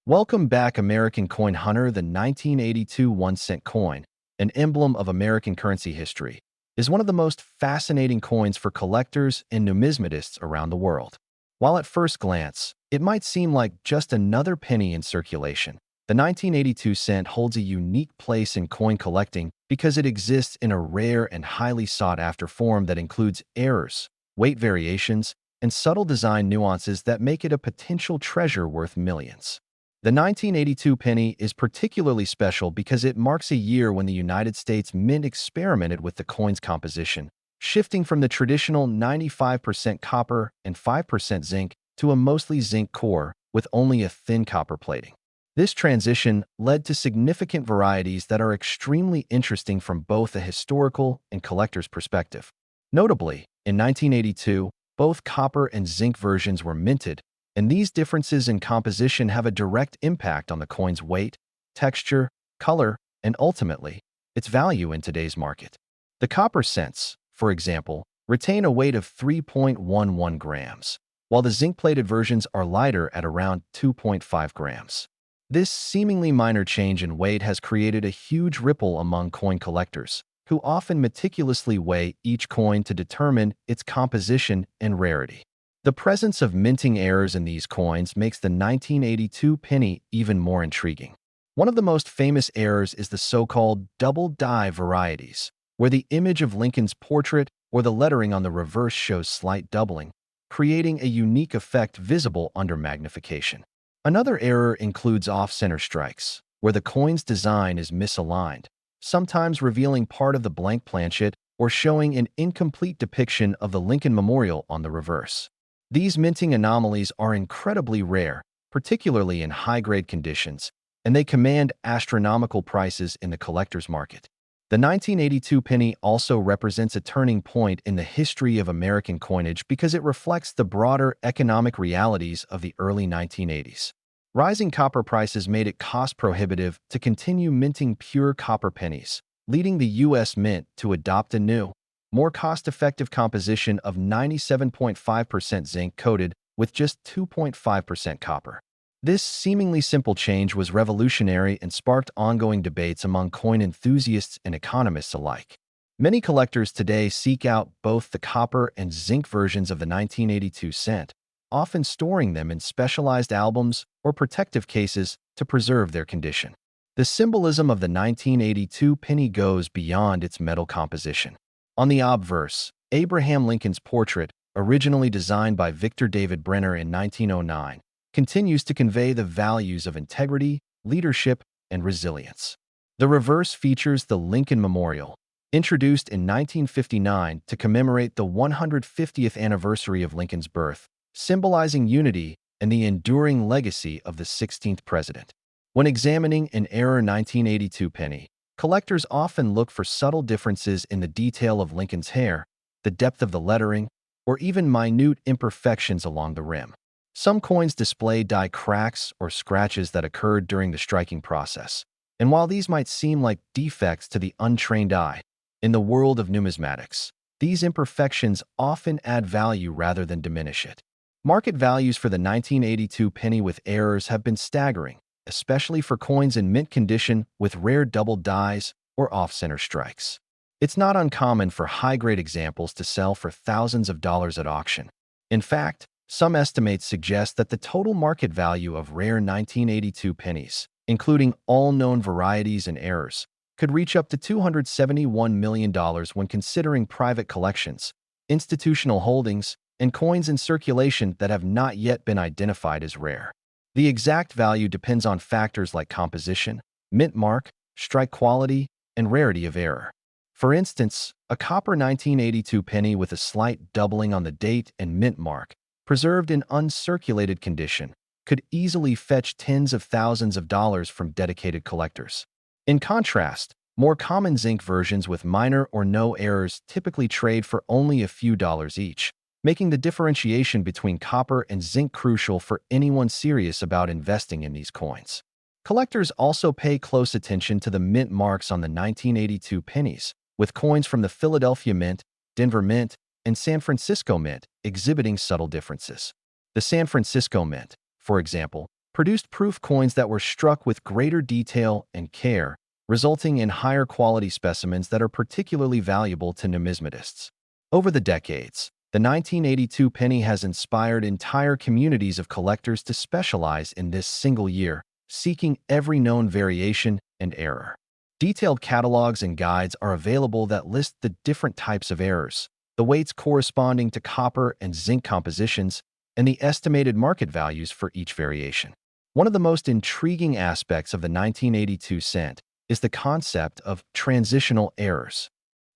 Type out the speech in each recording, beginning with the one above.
Welcome back, American coin hunter. The 1982 1-cent coin, an emblem of American currency history, is one of the most fascinating coins for collectors and numismatists around the world. While at first glance, it might seem like just another penny in circulation, the 1982 cent holds a unique place in coin collecting because it exists in a rare and highly sought-after form that includes errors, weight variations, and subtle design nuances that make it a potential treasure worth millions. The 1982 penny is particularly special because it marks a year when the United States Mint experimented with the coin's composition, shifting from the traditional 95% copper and 5% zinc to a mostly zinc core with only a thin copper plating. This transition led to significant varieties that are extremely interesting from both a historical and collector's perspective. Notably, in 1982, both copper and zinc versions were minted, and these differences in composition have a direct impact on the coin's weight, texture, color, and ultimately, its value in today's market. The copper cents, for example, retain a weight of 3.11 grams, while the zinc-plated versions are lighter at around 2.5 grams. This seemingly minor change in weight has created a huge ripple among coin collectors, who often meticulously weigh each coin to determine its composition and rarity. The presence of minting errors in these coins makes the 1982 penny even more intriguing. One of the most famous errors is the so-called double die varieties, where the image of Lincoln's portrait or the lettering on the reverse shows slight doubling, creating a unique effect visible under magnification. Another error includes off-center strikes, where the coin's design is misaligned, sometimes revealing part of the blank planchet or showing an incomplete depiction of the Lincoln Memorial on the reverse. These minting anomalies are incredibly rare, particularly in high-grade conditions, and they command astronomical prices in the collector's market. The 1982 penny also represents a turning point in the history of American coinage because it reflects the broader economic realities of the early 1980s. Rising copper prices made it cost-prohibitive to continue minting pure copper pennies, leading the U.S. Mint to adopt a new, more cost-effective composition of 97.5% zinc-coated with just 2.5% copper. This seemingly simple change was revolutionary and sparked ongoing debates among coin enthusiasts and economists alike. Many collectors today seek out both the copper and zinc versions of the 1982 cent, often storing them in specialized albums or protective cases to preserve their condition. The symbolism of the 1982 penny goes beyond its metal composition. On the obverse, Abraham Lincoln's portrait, originally designed by Victor David Brenner in 1909, continues to convey the values of integrity, leadership, and resilience. The reverse features the Lincoln Memorial, introduced in 1959 to commemorate the 150th anniversary of Lincoln's birth, symbolizing unity and the enduring legacy of the 16th president. When examining an error 1982 penny, collectors often look for subtle differences in the detail of Lincoln's hair, the depth of the lettering, or even minute imperfections along the rim. Some coins display die cracks or scratches that occurred during the striking process, and while these might seem like defects to the untrained eye, in the world of numismatics, these imperfections often add value rather than diminish it. Market values for the 1982 penny with errors have been staggering, especially for coins in mint condition with rare double dies or off-center strikes. It's not uncommon for high-grade examples to sell for thousands of dollars at auction. In fact, some estimates suggest that the total market value of rare 1982 pennies, including all known varieties and errors, could reach up to $271 million when considering private collections, institutional holdings, and coins in circulation that have not yet been identified as rare. The exact value depends on factors like composition, mint mark, strike quality, and rarity of error. For instance, a copper 1982 penny with a slight doubling on the date and mint mark, preserved in uncirculated condition, could easily fetch tens of thousands of dollars from dedicated collectors. In contrast, more common zinc versions with minor or no errors typically trade for only a few dollars each, making the differentiation between copper and zinc crucial for anyone serious about investing in these coins. Collectors also pay close attention to the mint marks on the 1982 pennies, with coins from the Philadelphia Mint, Denver Mint, and San Francisco Mint exhibiting subtle differences. The San Francisco Mint, for example, produced proof coins that were struck with greater detail and care, resulting in higher quality specimens that are particularly valuable to numismatists. Over the decades, the 1982 penny has inspired entire communities of collectors to specialize in this single year, seeking every known variation and error. Detailed catalogs and guides are available that list the different types of errors, the weights corresponding to copper and zinc compositions, and the estimated market values for each variation. One of the most intriguing aspects of the 1982 cent is the concept of transitional errors.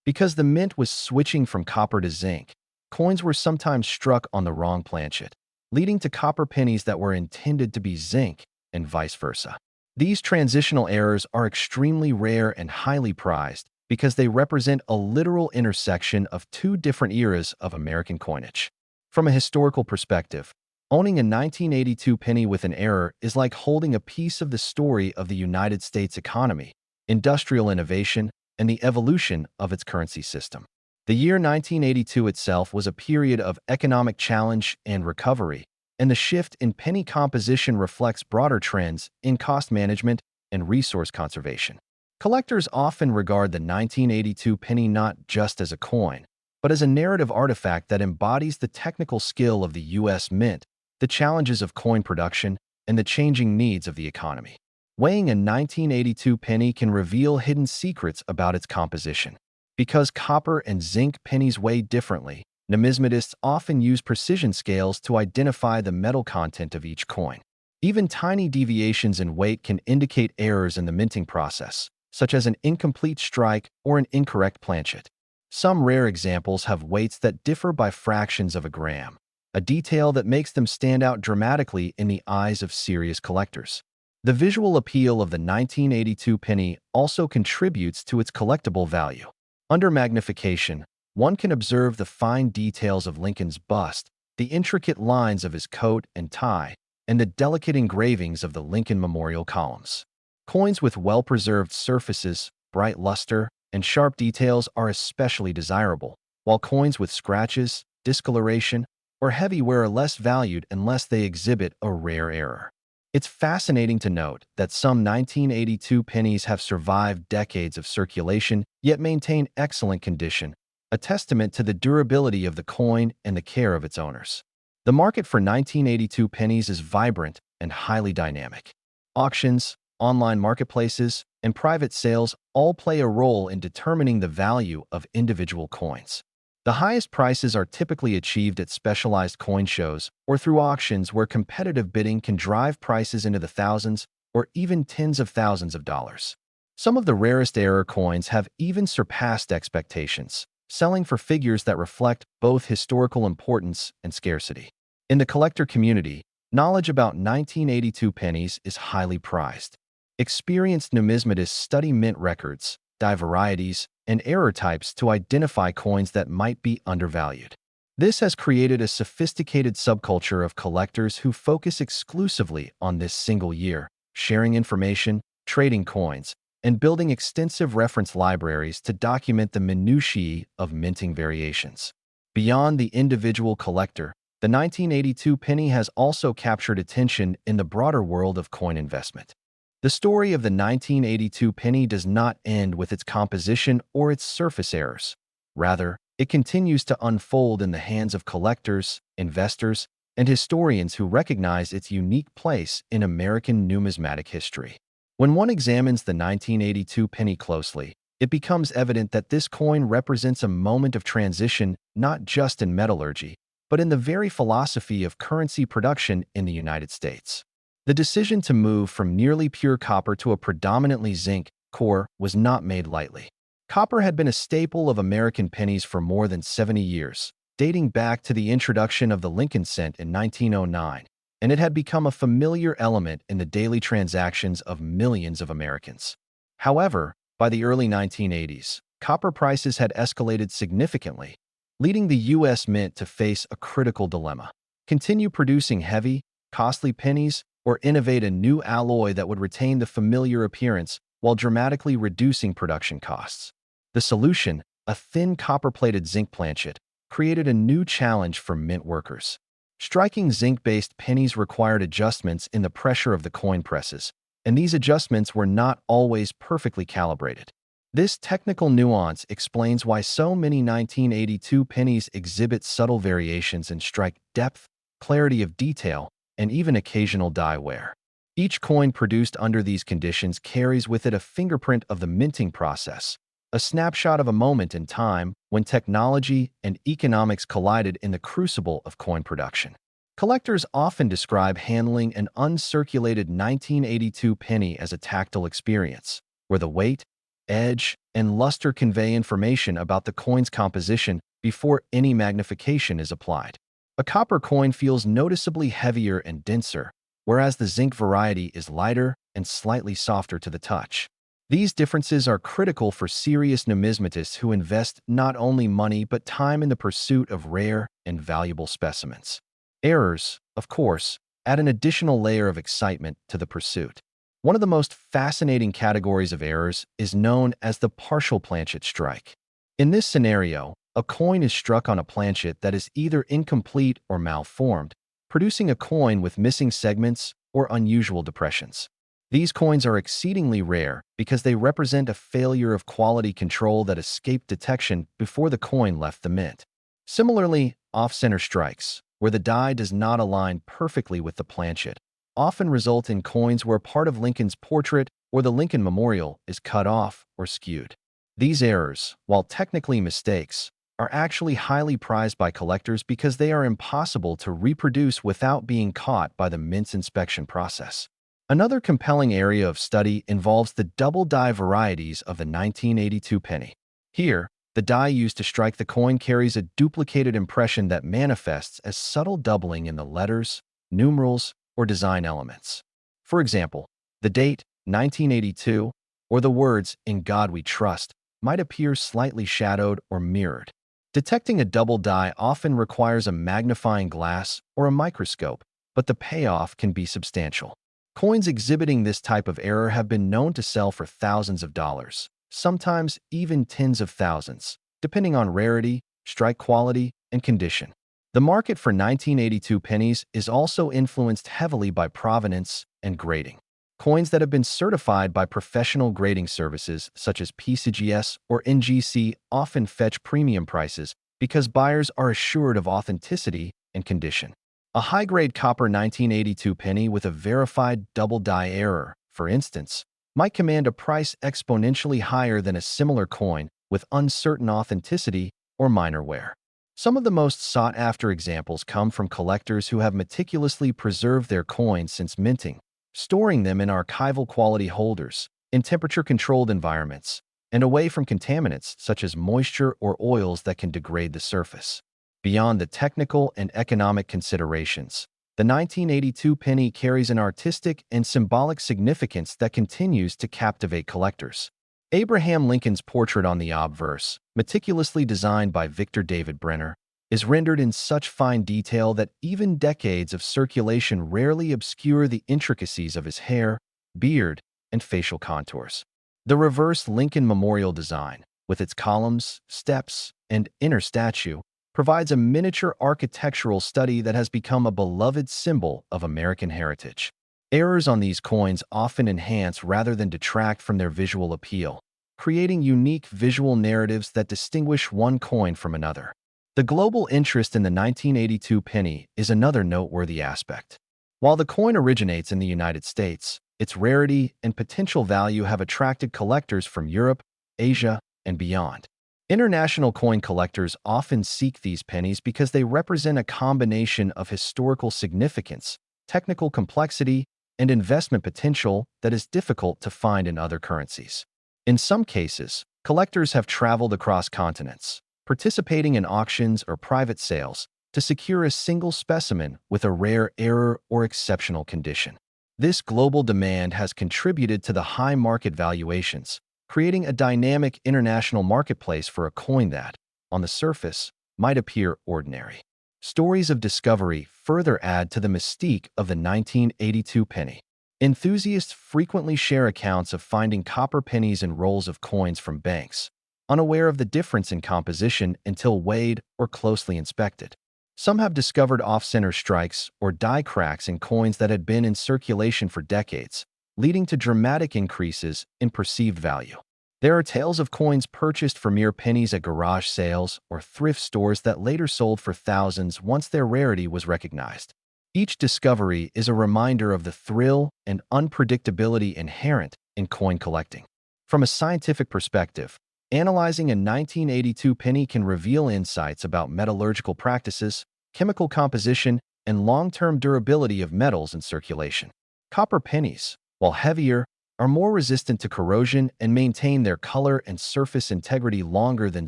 Because the mint was switching from copper to zinc, coins were sometimes struck on the wrong planchet, leading to copper pennies that were intended to be zinc and vice versa. These transitional errors are extremely rare and highly prized because they represent a literal intersection of two different eras of American coinage. From a historical perspective, owning a 1982 penny with an error is like holding a piece of the story of the United States economy, industrial innovation, and the evolution of its currency system. The year 1982 itself was a period of economic challenge and recovery, and the shift in penny composition reflects broader trends in cost management and resource conservation. Collectors often regard the 1982 penny not just as a coin, but as a narrative artifact that embodies the technical skill of the U.S. Mint, the challenges of coin production, and the changing needs of the economy. Weighing a 1982 penny can reveal hidden secrets about its composition. Because copper and zinc pennies weigh differently, numismatists often use precision scales to identify the metal content of each coin. Even tiny deviations in weight can indicate errors in the minting process, such as an incomplete strike or an incorrect planchet. Some rare examples have weights that differ by fractions of a gram, a detail that makes them stand out dramatically in the eyes of serious collectors. The visual appeal of the 1982 penny also contributes to its collectible value. Under magnification, one can observe the fine details of Lincoln's bust, the intricate lines of his coat and tie, and the delicate engravings of the Lincoln Memorial columns. Coins with well-preserved surfaces, bright luster, and sharp details are especially desirable, while coins with scratches, discoloration, or heavy wear are less valued unless they exhibit a rare error. It's fascinating to note that some 1982 pennies have survived decades of circulation yet maintain excellent condition, a testament to the durability of the coin and the care of its owners. The market for 1982 pennies is vibrant and highly dynamic. Auctions, online marketplaces, and private sales all play a role in determining the value of individual coins. The highest prices are typically achieved at specialized coin shows or through auctions where competitive bidding can drive prices into the thousands or even tens of thousands of dollars. Some of the rarest error coins have even surpassed expectations, selling for figures that reflect both historical importance and scarcity. In the collector community, knowledge about 1982 pennies is highly prized. Experienced numismatists study mint records, varieties, and error types to identify coins that might be undervalued. This has created a sophisticated subculture of collectors who focus exclusively on this single year, sharing information, trading coins, and building extensive reference libraries to document the minutiae of minting variations. Beyond the individual collector, the 1982 penny has also captured attention in the broader world of coin investment. The story of the 1982 penny does not end with its composition or its surface errors. Rather, it continues to unfold in the hands of collectors, investors, and historians who recognize its unique place in American numismatic history. When one examines the 1982 penny closely, it becomes evident that this coin represents a moment of transition not just in metallurgy, but in the very philosophy of currency production in the United States. The decision to move from nearly pure copper to a predominantly zinc core was not made lightly. Copper had been a staple of American pennies for more than 70 years, dating back to the introduction of the Lincoln cent in 1909, and it had become a familiar element in the daily transactions of millions of Americans. However, by the early 1980s, copper prices had escalated significantly, leading the U.S. Mint to face a critical dilemma: continue producing heavy, costly pennies, or innovate a new alloy that would retain the familiar appearance while dramatically reducing production costs. The solution, a thin copper-plated zinc planchet, created a new challenge for mint workers. Striking zinc-based pennies required adjustments in the pressure of the coin presses, and these adjustments were not always perfectly calibrated. This technical nuance explains why so many 1982 pennies exhibit subtle variations in strike depth, clarity of detail, and even occasional die wear. Each coin produced under these conditions carries with it a fingerprint of the minting process, a snapshot of a moment in time when technology and economics collided in the crucible of coin production. Collectors often describe handling an uncirculated 1982 penny as a tactile experience, where the weight, edge, and luster convey information about the coin's composition before any magnification is applied. A copper coin feels noticeably heavier and denser, whereas the zinc variety is lighter and slightly softer to the touch. These differences are critical for serious numismatists who invest not only money but time in the pursuit of rare and valuable specimens. Errors, of course, add an additional layer of excitement to the pursuit. One of the most fascinating categories of errors is known as the partial planchet strike. In this scenario, a coin is struck on a planchet that is either incomplete or malformed, producing a coin with missing segments or unusual depressions. These coins are exceedingly rare because they represent a failure of quality control that escaped detection before the coin left the mint. Similarly, off-center strikes, where the die does not align perfectly with the planchet, often result in coins where part of Lincoln's portrait or the Lincoln Memorial is cut off or skewed. These errors, while technically mistakes, are actually highly prized by collectors because they are impossible to reproduce without being caught by the mint's inspection process. Another compelling area of study involves the double die varieties of the 1982 penny. Here, the die used to strike the coin carries a duplicated impression that manifests as subtle doubling in the letters, numerals, or design elements. For example, the date, 1982, or the words, "In God We Trust," might appear slightly shadowed or mirrored. Detecting a double die often requires a magnifying glass or a microscope, but the payoff can be substantial. Coins exhibiting this type of error have been known to sell for thousands of dollars, sometimes even tens of thousands, depending on rarity, strike quality, and condition. The market for 1982 pennies is also influenced heavily by provenance and grading. Coins that have been certified by professional grading services such as PCGS or NGC often fetch premium prices because buyers are assured of authenticity and condition. A high-grade copper 1982 penny with a verified double die error, for instance, might command a price exponentially higher than a similar coin with uncertain authenticity or minor wear. Some of the most sought-after examples come from collectors who have meticulously preserved their coins since minting, storing them in archival quality holders, in temperature-controlled environments, and away from contaminants such as moisture or oils that can degrade the surface. Beyond the technical and economic considerations, the 1982 penny carries an artistic and symbolic significance that continues to captivate collectors. Abraham Lincoln's portrait on the obverse, meticulously designed by Victor David Brenner, is rendered in such fine detail that even decades of circulation rarely obscure the intricacies of his hair, beard, and facial contours. The reverse Lincoln Memorial design, with its columns, steps, and inner statue, provides a miniature architectural study that has become a beloved symbol of American heritage. Errors on these coins often enhance rather than detract from their visual appeal, creating unique visual narratives that distinguish one coin from another. The global interest in the 1982 penny is another noteworthy aspect. While the coin originates in the United States, its rarity and potential value have attracted collectors from Europe, Asia, and beyond. International coin collectors often seek these pennies because they represent a combination of historical significance, technical complexity, and investment potential that is difficult to find in other currencies. In some cases, collectors have traveled across continents, participating in auctions or private sales to secure a single specimen with a rare error or exceptional condition. This global demand has contributed to the high market valuations, creating a dynamic international marketplace for a coin that, on the surface, might appear ordinary. Stories of discovery further add to the mystique of the 1982 penny. Enthusiasts frequently share accounts of finding copper pennies in rolls of coins from banks, unaware of the difference in composition until weighed or closely inspected. Some have discovered off-center strikes or die cracks in coins that had been in circulation for decades, leading to dramatic increases in perceived value. There are tales of coins purchased for mere pennies at garage sales or thrift stores that later sold for thousands once their rarity was recognized. Each discovery is a reminder of the thrill and unpredictability inherent in coin collecting. From a scientific perspective, analyzing a 1982 penny can reveal insights about metallurgical practices, chemical composition, and long-term durability of metals in circulation. Copper pennies, while heavier, are more resistant to corrosion and maintain their color and surface integrity longer than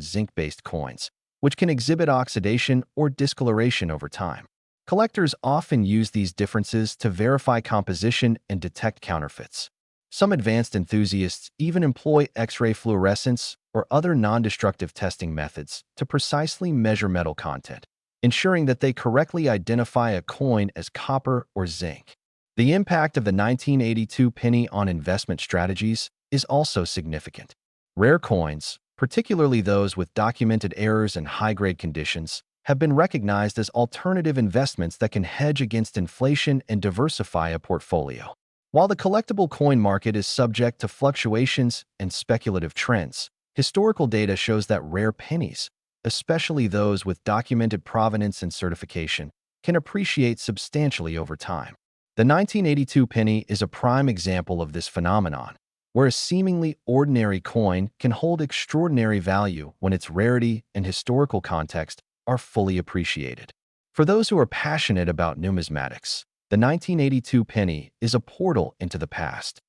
zinc-based coins, which can exhibit oxidation or discoloration over time. Collectors often use these differences to verify composition and detect counterfeits. Some advanced enthusiasts even employ X-ray fluorescence or other non-destructive testing methods to precisely measure metal content, ensuring that they correctly identify a coin as copper or zinc. The impact of the 1982 penny on investment strategies is also significant. Rare coins, particularly those with documented errors and high-grade conditions, have been recognized as alternative investments that can hedge against inflation and diversify a portfolio. While the collectible coin market is subject to fluctuations and speculative trends, historical data shows that rare pennies, especially those with documented provenance and certification, can appreciate substantially over time. The 1982 penny is a prime example of this phenomenon, where a seemingly ordinary coin can hold extraordinary value when its rarity and historical context are fully appreciated. For those who are passionate about numismatics, the 1982 penny is a portal into the past.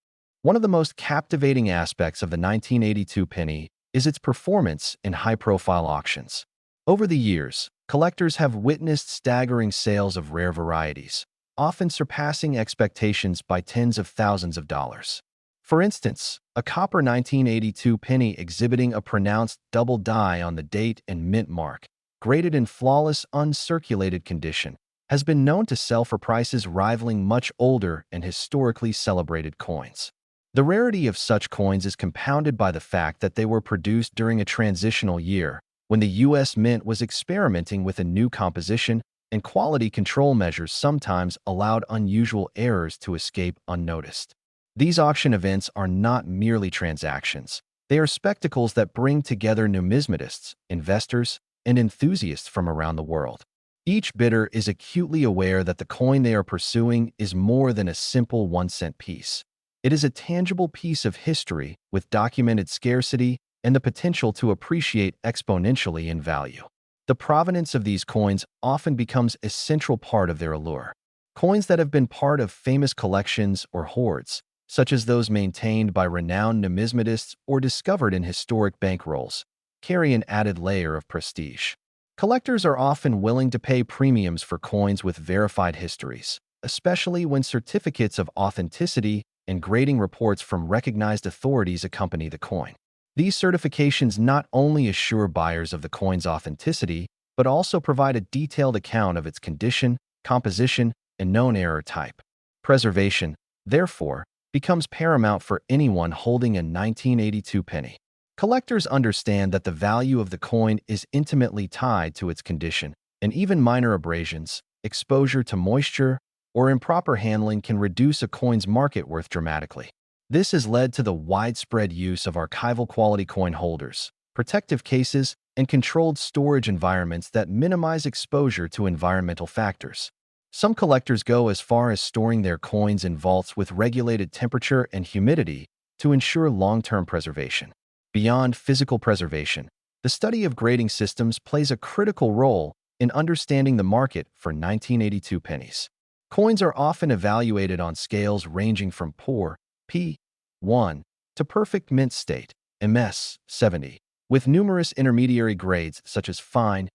One of the most captivating aspects of the 1982 penny is its performance in high-profile auctions. Over the years, collectors have witnessed staggering sales of rare varieties, often surpassing expectations by tens of thousands of dollars. For instance, a copper 1982 penny exhibiting a pronounced double die on the date and mint mark, graded in flawless, uncirculated condition, has been known to sell for prices rivaling much older and historically celebrated coins. The rarity of such coins is compounded by the fact that they were produced during a transitional year when the U.S. Mint was experimenting with a new composition and quality control measures sometimes allowed unusual errors to escape unnoticed. These auction events are not merely transactions. They are spectacles that bring together numismatists, investors, and enthusiasts from around the world. Each bidder is acutely aware that the coin they are pursuing is more than a simple 1-cent piece. It is a tangible piece of history with documented scarcity and the potential to appreciate exponentially in value. The provenance of these coins often becomes a central part of their allure. Coins that have been part of famous collections or hoards, such as those maintained by renowned numismatists or discovered in historic bankrolls, carry an added layer of prestige. Collectors are often willing to pay premiums for coins with verified histories, especially when certificates of authenticity and grading reports from recognized authorities accompany the coin. These certifications not only assure buyers of the coin's authenticity, but also provide a detailed account of its condition, composition, and known error type. Preservation, therefore, becomes paramount for anyone holding a 1982 penny. Collectors understand that the value of the coin is intimately tied to its condition, and even minor abrasions, exposure to moisture, or improper handling can reduce a coin's market worth dramatically. This has led to the widespread use of archival quality coin holders, protective cases, and controlled storage environments that minimize exposure to environmental factors. Some collectors go as far as storing their coins in vaults with regulated temperature and humidity to ensure long-term preservation. Beyond physical preservation, the study of grading systems plays a critical role in understanding the market for 1982 pennies. Coins are often evaluated on scales ranging from poor, P1, to perfect mint state, MS70, with numerous intermediary grades such as fine,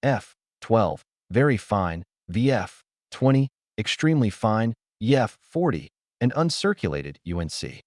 F12, very fine, VF20, extremely fine, EF40, and uncirculated, UNC.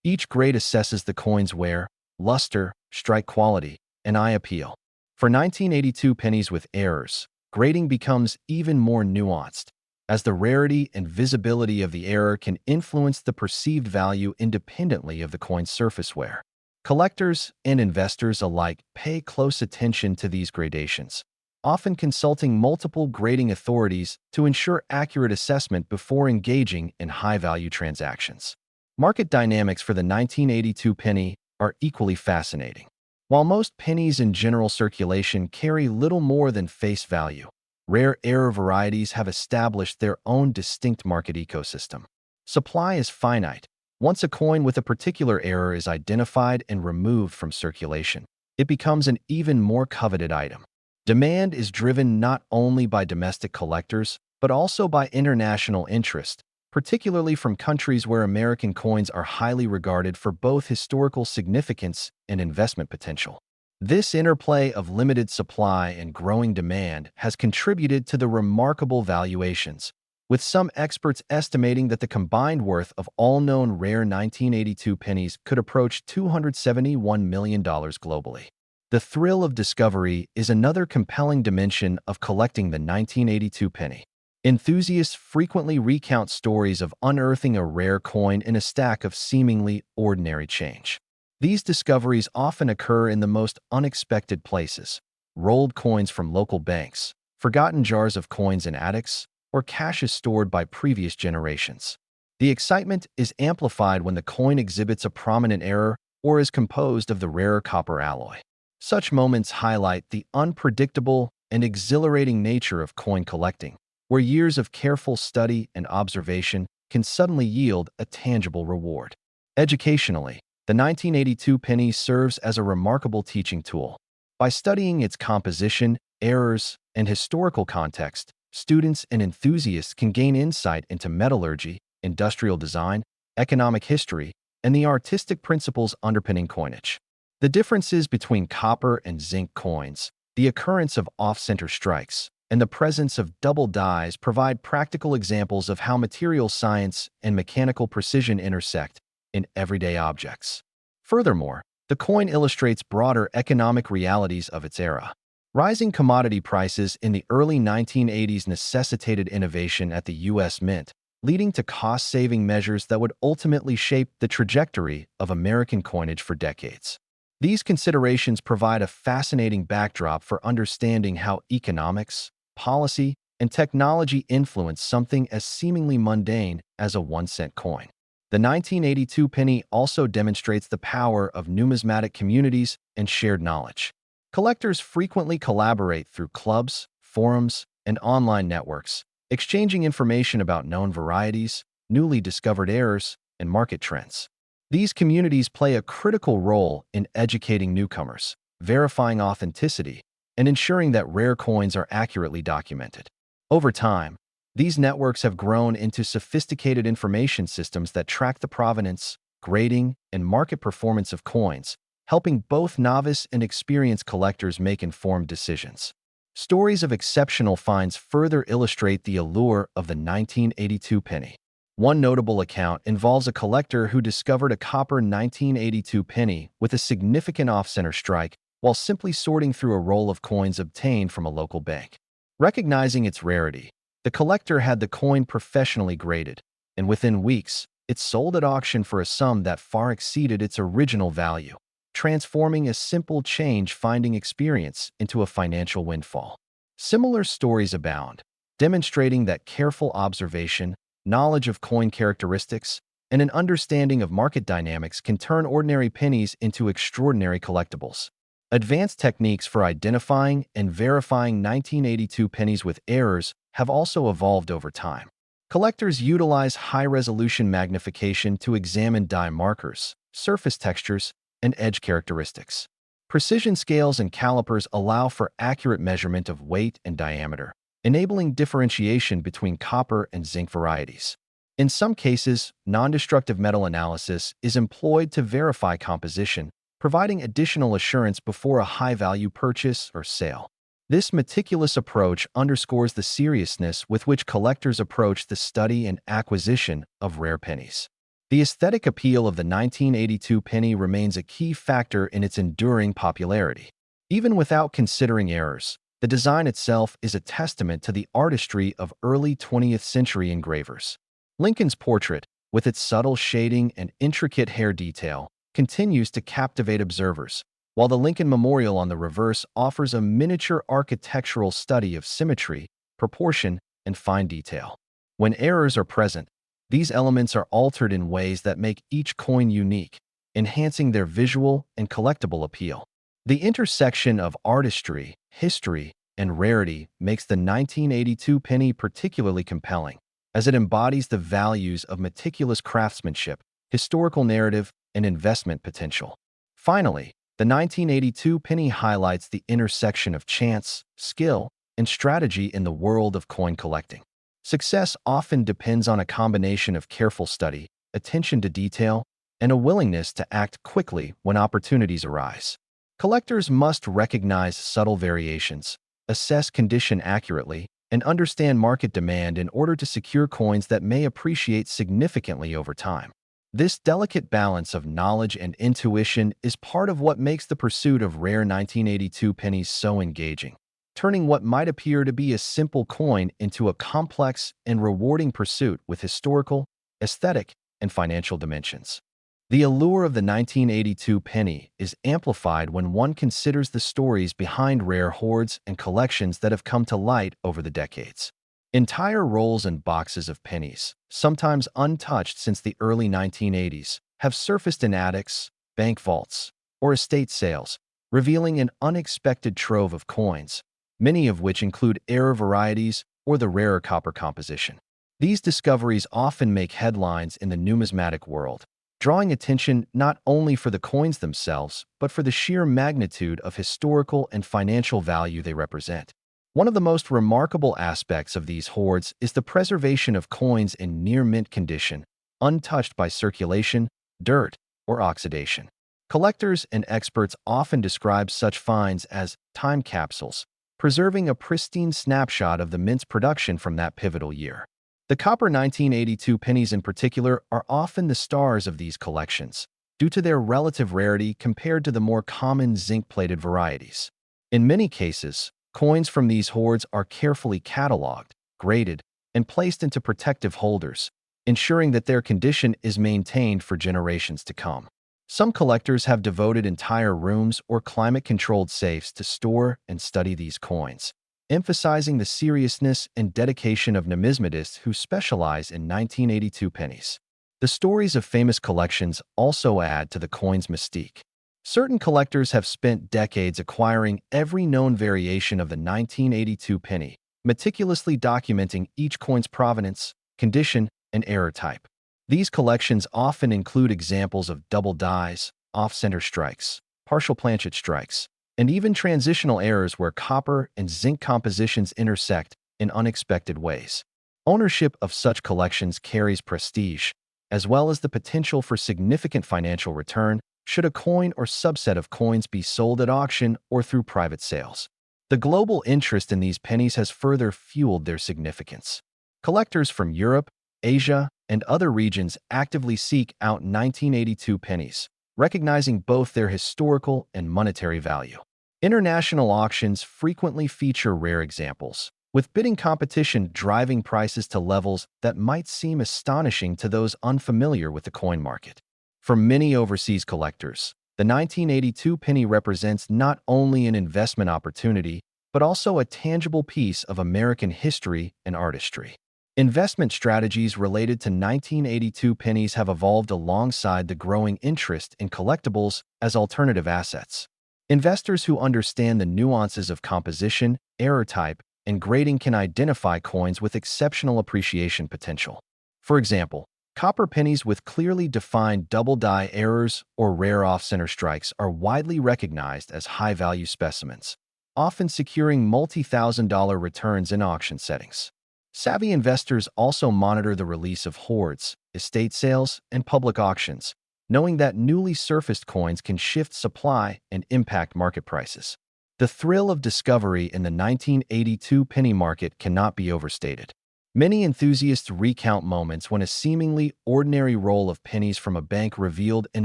Each grade assesses the coin's wear, luster, strike quality, and eye appeal. For 1982 pennies with errors, grading becomes even more nuanced, as the rarity and visibility of the error can influence the perceived value independently of the coin's surface wear. Collectors and investors alike pay close attention to these gradations, often consulting multiple grading authorities to ensure accurate assessment before engaging in high-value transactions. Market dynamics for the 1982 penny are equally fascinating. While most pennies in general circulation carry little more than face value, rare error varieties have established their own distinct market ecosystem. Supply is finite. Once a coin with a particular error is identified and removed from circulation, it becomes an even more coveted item. Demand is driven not only by domestic collectors, but also by international interest, particularly from countries where American coins are highly regarded for both historical significance and investment potential. This interplay of limited supply and growing demand has contributed to the remarkable valuations, with some experts estimating that the combined worth of all known rare 1982 pennies could approach $271 million globally. The thrill of discovery is another compelling dimension of collecting the 1982 penny. Enthusiasts frequently recount stories of unearthing a rare coin in a stack of seemingly ordinary change. These discoveries often occur in the most unexpected places: rolled coins from local banks, forgotten jars of coins in attics, or caches stored by previous generations. The excitement is amplified when the coin exhibits a prominent error or is composed of the rarer copper alloy. Such moments highlight the unpredictable and exhilarating nature of coin collecting, where years of careful study and observation can suddenly yield a tangible reward. Educationally, the 1982 penny serves as a remarkable teaching tool. By studying its composition, errors, and historical context, students and enthusiasts can gain insight into metallurgy, industrial design, economic history, and the artistic principles underpinning coinage. The differences between copper and zinc coins, the occurrence of off-center strikes, and the presence of double dies provide practical examples of how material science and mechanical precision intersect in everyday objects. Furthermore, the coin illustrates broader economic realities of its era. Rising commodity prices in the early 1980s necessitated innovation at the U.S. Mint, leading to cost-saving measures that would ultimately shape the trajectory of American coinage for decades. These considerations provide a fascinating backdrop for understanding how economics, policy, and technology influence something as seemingly mundane as a 1-cent coin. The 1982 penny also demonstrates the power of numismatic communities and shared knowledge. Collectors frequently collaborate through clubs, forums, and online networks, exchanging information about known varieties, newly discovered errors, and market trends. These communities play a critical role in educating newcomers, verifying authenticity, and ensuring that rare coins are accurately documented. Over time, these networks have grown into sophisticated information systems that track the provenance, grading, and market performance of coins, helping both novice and experienced collectors make informed decisions. Stories of exceptional finds further illustrate the allure of the 1982 penny. One notable account involves a collector who discovered a copper 1982 penny with a significant off-center strike while simply sorting through a roll of coins obtained from a local bank. Recognizing its rarity, the collector had the coin professionally graded, and within weeks, it sold at auction for a sum that far exceeded its original value, transforming a simple change-finding experience into a financial windfall. Similar stories abound, demonstrating that careful observation, knowledge of coin characteristics, and an understanding of market dynamics can turn ordinary pennies into extraordinary collectibles. Advanced techniques for identifying and verifying 1982 pennies with errors have also evolved over time. Collectors utilize high-resolution magnification to examine die markers, surface textures, and edge characteristics. Precision scales and calipers allow for accurate measurement of weight and diameter, enabling differentiation between copper and zinc varieties. In some cases, non-destructive metal analysis is employed to verify composition, providing additional assurance before a high-value purchase or sale. This meticulous approach underscores the seriousness with which collectors approach the study and acquisition of rare pennies. The aesthetic appeal of the 1982 penny remains a key factor in its enduring popularity. Even without considering errors, the design itself is a testament to the artistry of early 20th century engravers. Lincoln's portrait, with its subtle shading and intricate hair detail, continues to captivate observers, while the Lincoln Memorial on the reverse offers a miniature architectural study of symmetry, proportion, and fine detail. When errors are present, these elements are altered in ways that make each coin unique, enhancing their visual and collectible appeal. The intersection of artistry, history, and rarity makes the 1982 penny particularly compelling, as it embodies the values of meticulous craftsmanship, historical narrative, and investment potential. Finally, the 1982 penny highlights the intersection of chance, skill, and strategy in the world of coin collecting. Success often depends on a combination of careful study, attention to detail, and a willingness to act quickly when opportunities arise. Collectors must recognize subtle variations, assess condition accurately, and understand market demand in order to secure coins that may appreciate significantly over time. This delicate balance of knowledge and intuition is part of what makes the pursuit of rare 1982 pennies so engaging, turning what might appear to be a simple coin into a complex and rewarding pursuit with historical, aesthetic, and financial dimensions. The allure of the 1982 penny is amplified when one considers the stories behind rare hoards and collections that have come to light over the decades. Entire rolls and boxes of pennies, sometimes untouched since the early 1980s, have surfaced in attics, bank vaults, or estate sales, revealing an unexpected trove of coins, many of which include error varieties or the rarer copper composition. These discoveries often make headlines in the numismatic world, drawing attention not only for the coins themselves, but for the sheer magnitude of historical and financial value they represent. One of the most remarkable aspects of these hoards is the preservation of coins in near-mint condition, untouched by circulation, dirt, or oxidation. Collectors and experts often describe such finds as time capsules, preserving a pristine snapshot of the mint's production from that pivotal year. The copper 1982 pennies in particular are often the stars of these collections, due to their relative rarity compared to the more common zinc-plated varieties. In many cases, coins from these hoards are carefully cataloged, graded, and placed into protective holders, ensuring that their condition is maintained for generations to come. Some collectors have devoted entire rooms or climate-controlled safes to store and study these coins, emphasizing the seriousness and dedication of numismatists who specialize in 1982 pennies. The stories of famous collections also add to the coin's mystique. Certain collectors have spent decades acquiring every known variation of the 1982 penny, meticulously documenting each coin's provenance, condition, and error type. These collections often include examples of double dies, off-center strikes, partial planchet strikes, and even transitional errors where copper and zinc compositions intersect in unexpected ways. Ownership of such collections carries prestige, as well as the potential for significant financial return should a coin or subset of coins be sold at auction or through private sales. The global interest in these pennies has further fueled their significance. Collectors from Europe, Asia, and other regions actively seek out 1982 pennies, recognizing both their historical and monetary value. International auctions frequently feature rare examples, with bidding competition driving prices to levels that might seem astonishing to those unfamiliar with the coin market. For many overseas collectors, the 1982 penny represents not only an investment opportunity, but also a tangible piece of American history and artistry. Investment strategies related to 1982 pennies have evolved alongside the growing interest in collectibles as alternative assets. Investors who understand the nuances of composition, error type, and grading can identify coins with exceptional appreciation potential. For example, copper pennies with clearly defined double die errors or rare off-center strikes are widely recognized as high-value specimens, often securing multi-thousand-dollar returns in auction settings. Savvy investors also monitor the release of hoards, estate sales, and public auctions, knowing that newly surfaced coins can shift supply and impact market prices. The thrill of discovery in the 1982 penny market cannot be overstated. Many enthusiasts recount moments when a seemingly ordinary roll of pennies from a bank revealed an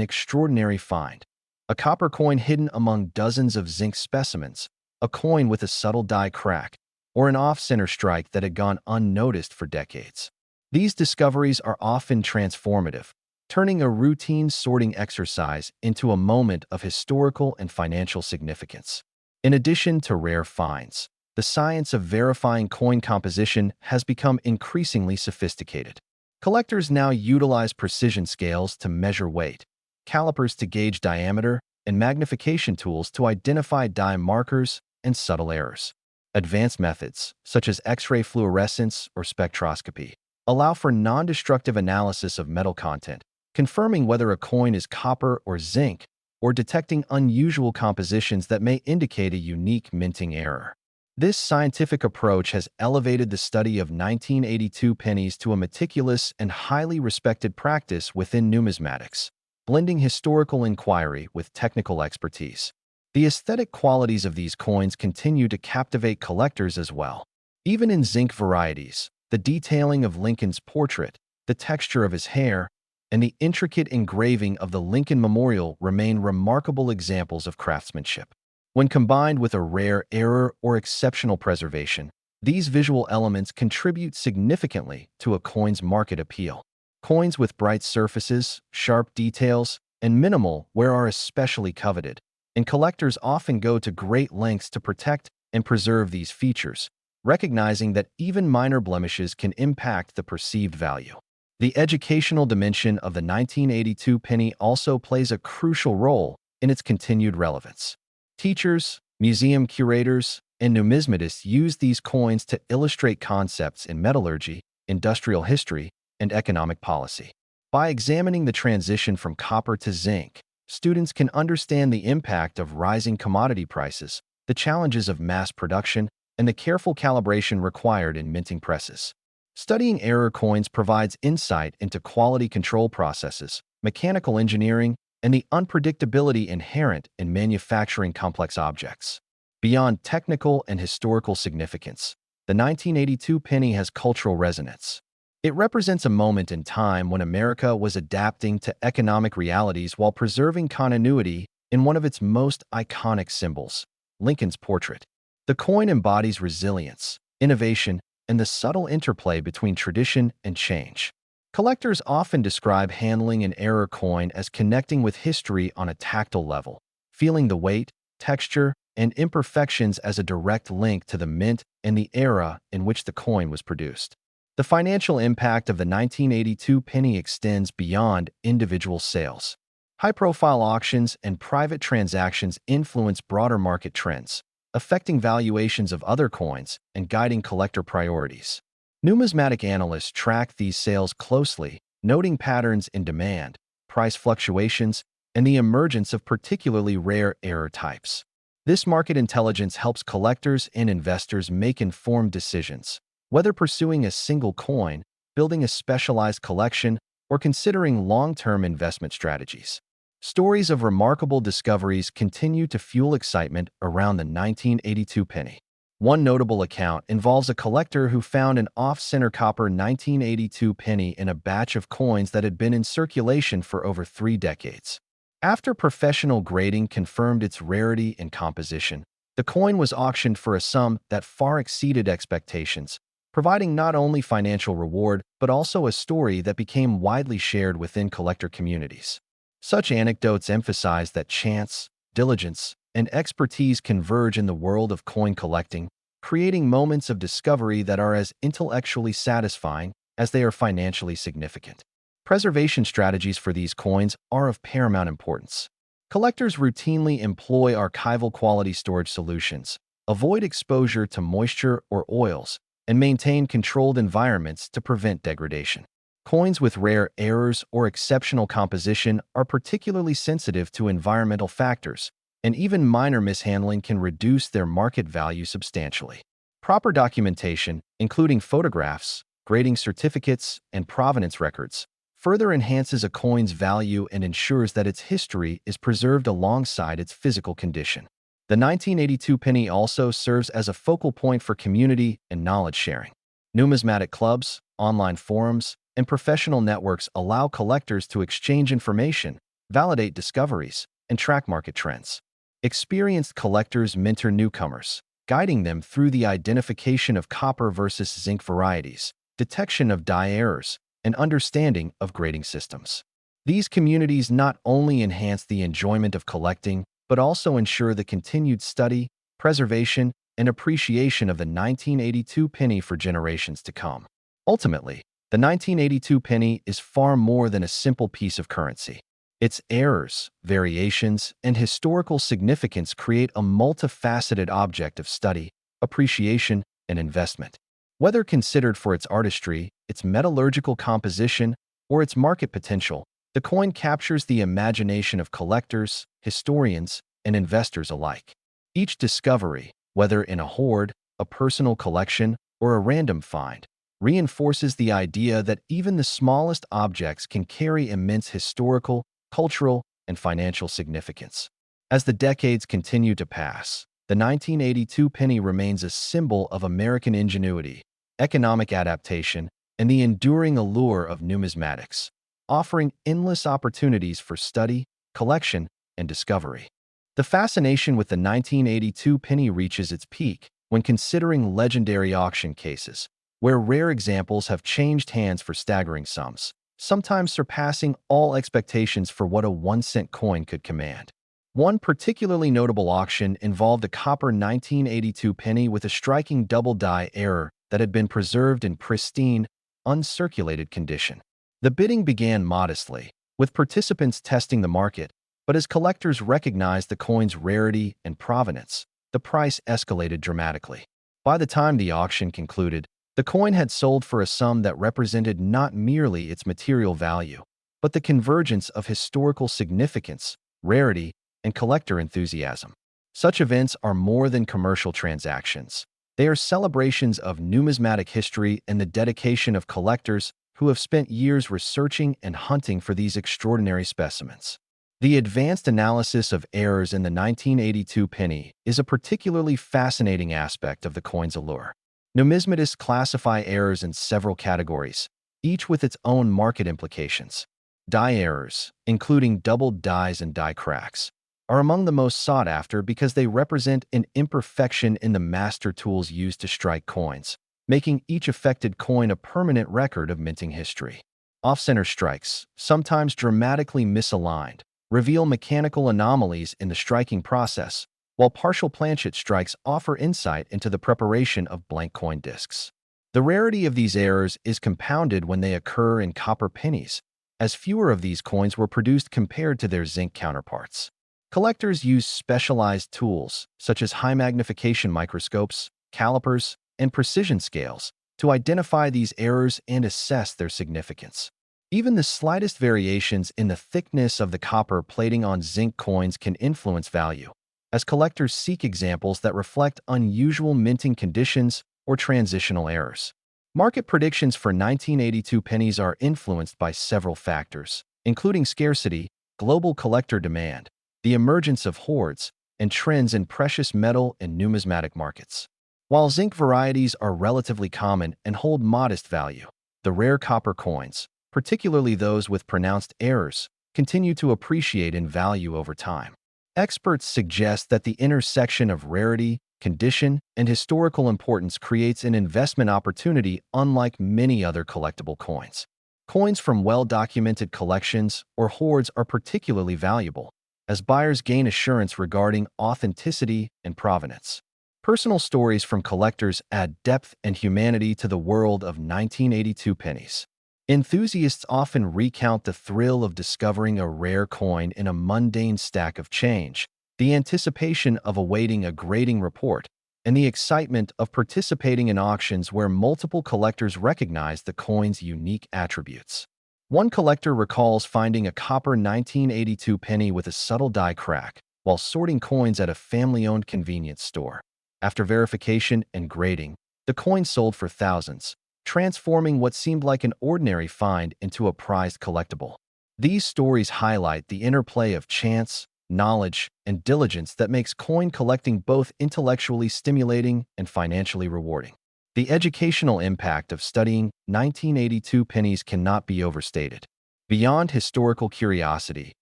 extraordinary find. A copper coin hidden among dozens of zinc specimens, a coin with a subtle die crack, or an off-center strike that had gone unnoticed for decades. These discoveries are often transformative, turning a routine sorting exercise into a moment of historical and financial significance. In addition to rare finds, the science of verifying coin composition has become increasingly sophisticated. Collectors now utilize precision scales to measure weight, calipers to gauge diameter, and magnification tools to identify die markers and subtle errors. Advanced methods, such as X-ray fluorescence or spectroscopy, allow for non-destructive analysis of metal content, confirming whether a coin is copper or zinc, or detecting unusual compositions that may indicate a unique minting error. This scientific approach has elevated the study of 1982 pennies to a meticulous and highly respected practice within numismatics, blending historical inquiry with technical expertise. The aesthetic qualities of these coins continue to captivate collectors as well. Even in zinc varieties, the detailing of Lincoln's portrait, the texture of his hair, and the intricate engraving of the Lincoln Memorial remain remarkable examples of craftsmanship. When combined with a rare error or exceptional preservation, these visual elements contribute significantly to a coin's market appeal. Coins with bright surfaces, sharp details, and minimal wear are especially coveted, and collectors often go to great lengths to protect and preserve these features, recognizing that even minor blemishes can impact the perceived value. The educational dimension of the 1982 penny also plays a crucial role in its continued relevance. Teachers, museum curators, and numismatists use these coins to illustrate concepts in metallurgy, industrial history, and economic policy. By examining the transition from copper to zinc, students can understand the impact of rising commodity prices, the challenges of mass production, and the careful calibration required in minting presses. Studying error coins provides insight into quality control processes, mechanical engineering, and the unpredictability inherent in manufacturing complex objects. Beyond technical and historical significance, the 1982 penny has cultural resonance. It represents a moment in time when America was adapting to economic realities while preserving continuity in one of its most iconic symbols, Lincoln's portrait. The coin embodies resilience, innovation, and the subtle interplay between tradition and change. Collectors often describe handling an error coin as connecting with history on a tactile level, feeling the weight, texture, and imperfections as a direct link to the mint and the era in which the coin was produced. The financial impact of the 1982 penny extends beyond individual sales. High-profile auctions and private transactions influence broader market trends, affecting valuations of other coins and guiding collector priorities. Numismatic analysts track these sales closely, noting patterns in demand, price fluctuations, and the emergence of particularly rare error types. This market intelligence helps collectors and investors make informed decisions, whether pursuing a single coin, building a specialized collection, or considering long-term investment strategies. Stories of remarkable discoveries continue to fuel excitement around the 1982 penny. One notable account involves a collector who found an off-center copper 1982 penny in a batch of coins that had been in circulation for over 3 decades. After professional grading confirmed its rarity and composition, the coin was auctioned for a sum that far exceeded expectations, providing not only financial reward but also a story that became widely shared within collector communities. Such anecdotes emphasize that chance, diligence, and expertise converge in the world of coin collecting, creating moments of discovery that are as intellectually satisfying as they are financially significant. Preservation strategies for these coins are of paramount importance. Collectors routinely employ archival quality storage solutions, avoid exposure to moisture or oils, and maintain controlled environments to prevent degradation. Coins with rare errors or exceptional composition are particularly sensitive to environmental factors, and even minor mishandling can reduce their market value substantially. Proper documentation, including photographs, grading certificates, and provenance records, further enhances a coin's value and ensures that its history is preserved alongside its physical condition. The 1982 penny also serves as a focal point for community and knowledge sharing. Numismatic clubs, online forums, and professional networks allow collectors to exchange information, validate discoveries, and track market trends. Experienced collectors mentor newcomers, guiding them through the identification of copper versus zinc varieties, detection of die errors, and understanding of grading systems. These communities not only enhance the enjoyment of collecting, but also ensure the continued study, preservation, and appreciation of the 1982 penny for generations to come. Ultimately, the 1982 penny is far more than a simple piece of currency. Its errors, variations, and historical significance create a multifaceted object of study, appreciation, and investment. Whether considered for its artistry, its metallurgical composition, or its market potential, the coin captures the imagination of collectors, historians, and investors alike. Each discovery, whether in a hoard, a personal collection, or a random find, reinforces the idea that even the smallest objects can carry immense historical, cultural, and financial significance. As the decades continue to pass, the 1982 penny remains a symbol of American ingenuity, economic adaptation, and the enduring allure of numismatics, offering endless opportunities for study, collection, and discovery. The fascination with the 1982 penny reaches its peak when considering legendary auction cases, where rare examples have changed hands for staggering sums, sometimes surpassing all expectations for what a 1-cent coin could command. One particularly notable auction involved a copper 1982 penny with a striking double-die error that had been preserved in pristine, uncirculated condition. The bidding began modestly, with participants testing the market, but as collectors recognized the coin's rarity and provenance, the price escalated dramatically. By the time the auction concluded, the coin had sold for a sum that represented not merely its material value, but the convergence of historical significance, rarity, and collector enthusiasm. Such events are more than commercial transactions. They are celebrations of numismatic history and the dedication of collectors who have spent years researching and hunting for these extraordinary specimens. The advanced analysis of errors in the 1982 penny is a particularly fascinating aspect of the coin's allure. Numismatists classify errors in several categories, each with its own market implications. Die errors, including doubled dies and die cracks, are among the most sought after because they represent an imperfection in the master tools used to strike coins, making each affected coin a permanent record of minting history. Off-center strikes, sometimes dramatically misaligned, reveal mechanical anomalies in the striking process, while partial planchet strikes offer insight into the preparation of blank coin discs. The rarity of these errors is compounded when they occur in copper pennies, as fewer of these coins were produced compared to their zinc counterparts. Collectors use specialized tools, such as high-magnification microscopes, calipers, and precision scales, to identify these errors and assess their significance. Even the slightest variations in the thickness of the copper plating on zinc coins can influence value, as collectors seek examples that reflect unusual minting conditions or transitional errors. Market predictions for 1982 pennies are influenced by several factors, including scarcity, global collector demand, the emergence of hoards, and trends in precious metal and numismatic markets. While zinc varieties are relatively common and hold modest value, the rare copper coins, particularly those with pronounced errors, continue to appreciate in value over time. Experts suggest that the intersection of rarity, condition, and historical importance creates an investment opportunity unlike many other collectible coins. Coins from well-documented collections or hoards are particularly valuable, as buyers gain assurance regarding authenticity and provenance. Personal stories from collectors add depth and humanity to the world of 1982 pennies. Enthusiasts often recount the thrill of discovering a rare coin in a mundane stack of change, the anticipation of awaiting a grading report, and the excitement of participating in auctions where multiple collectors recognize the coin's unique attributes. One collector recalls finding a copper 1982 penny with a subtle die crack while sorting coins at a family-owned convenience store. After verification and grading, the coin sold for thousands, transforming what seemed like an ordinary find into a prized collectible. These stories highlight the interplay of chance, knowledge, and diligence that makes coin collecting both intellectually stimulating and financially rewarding. The educational impact of studying 1982 pennies cannot be overstated. Beyond historical curiosity,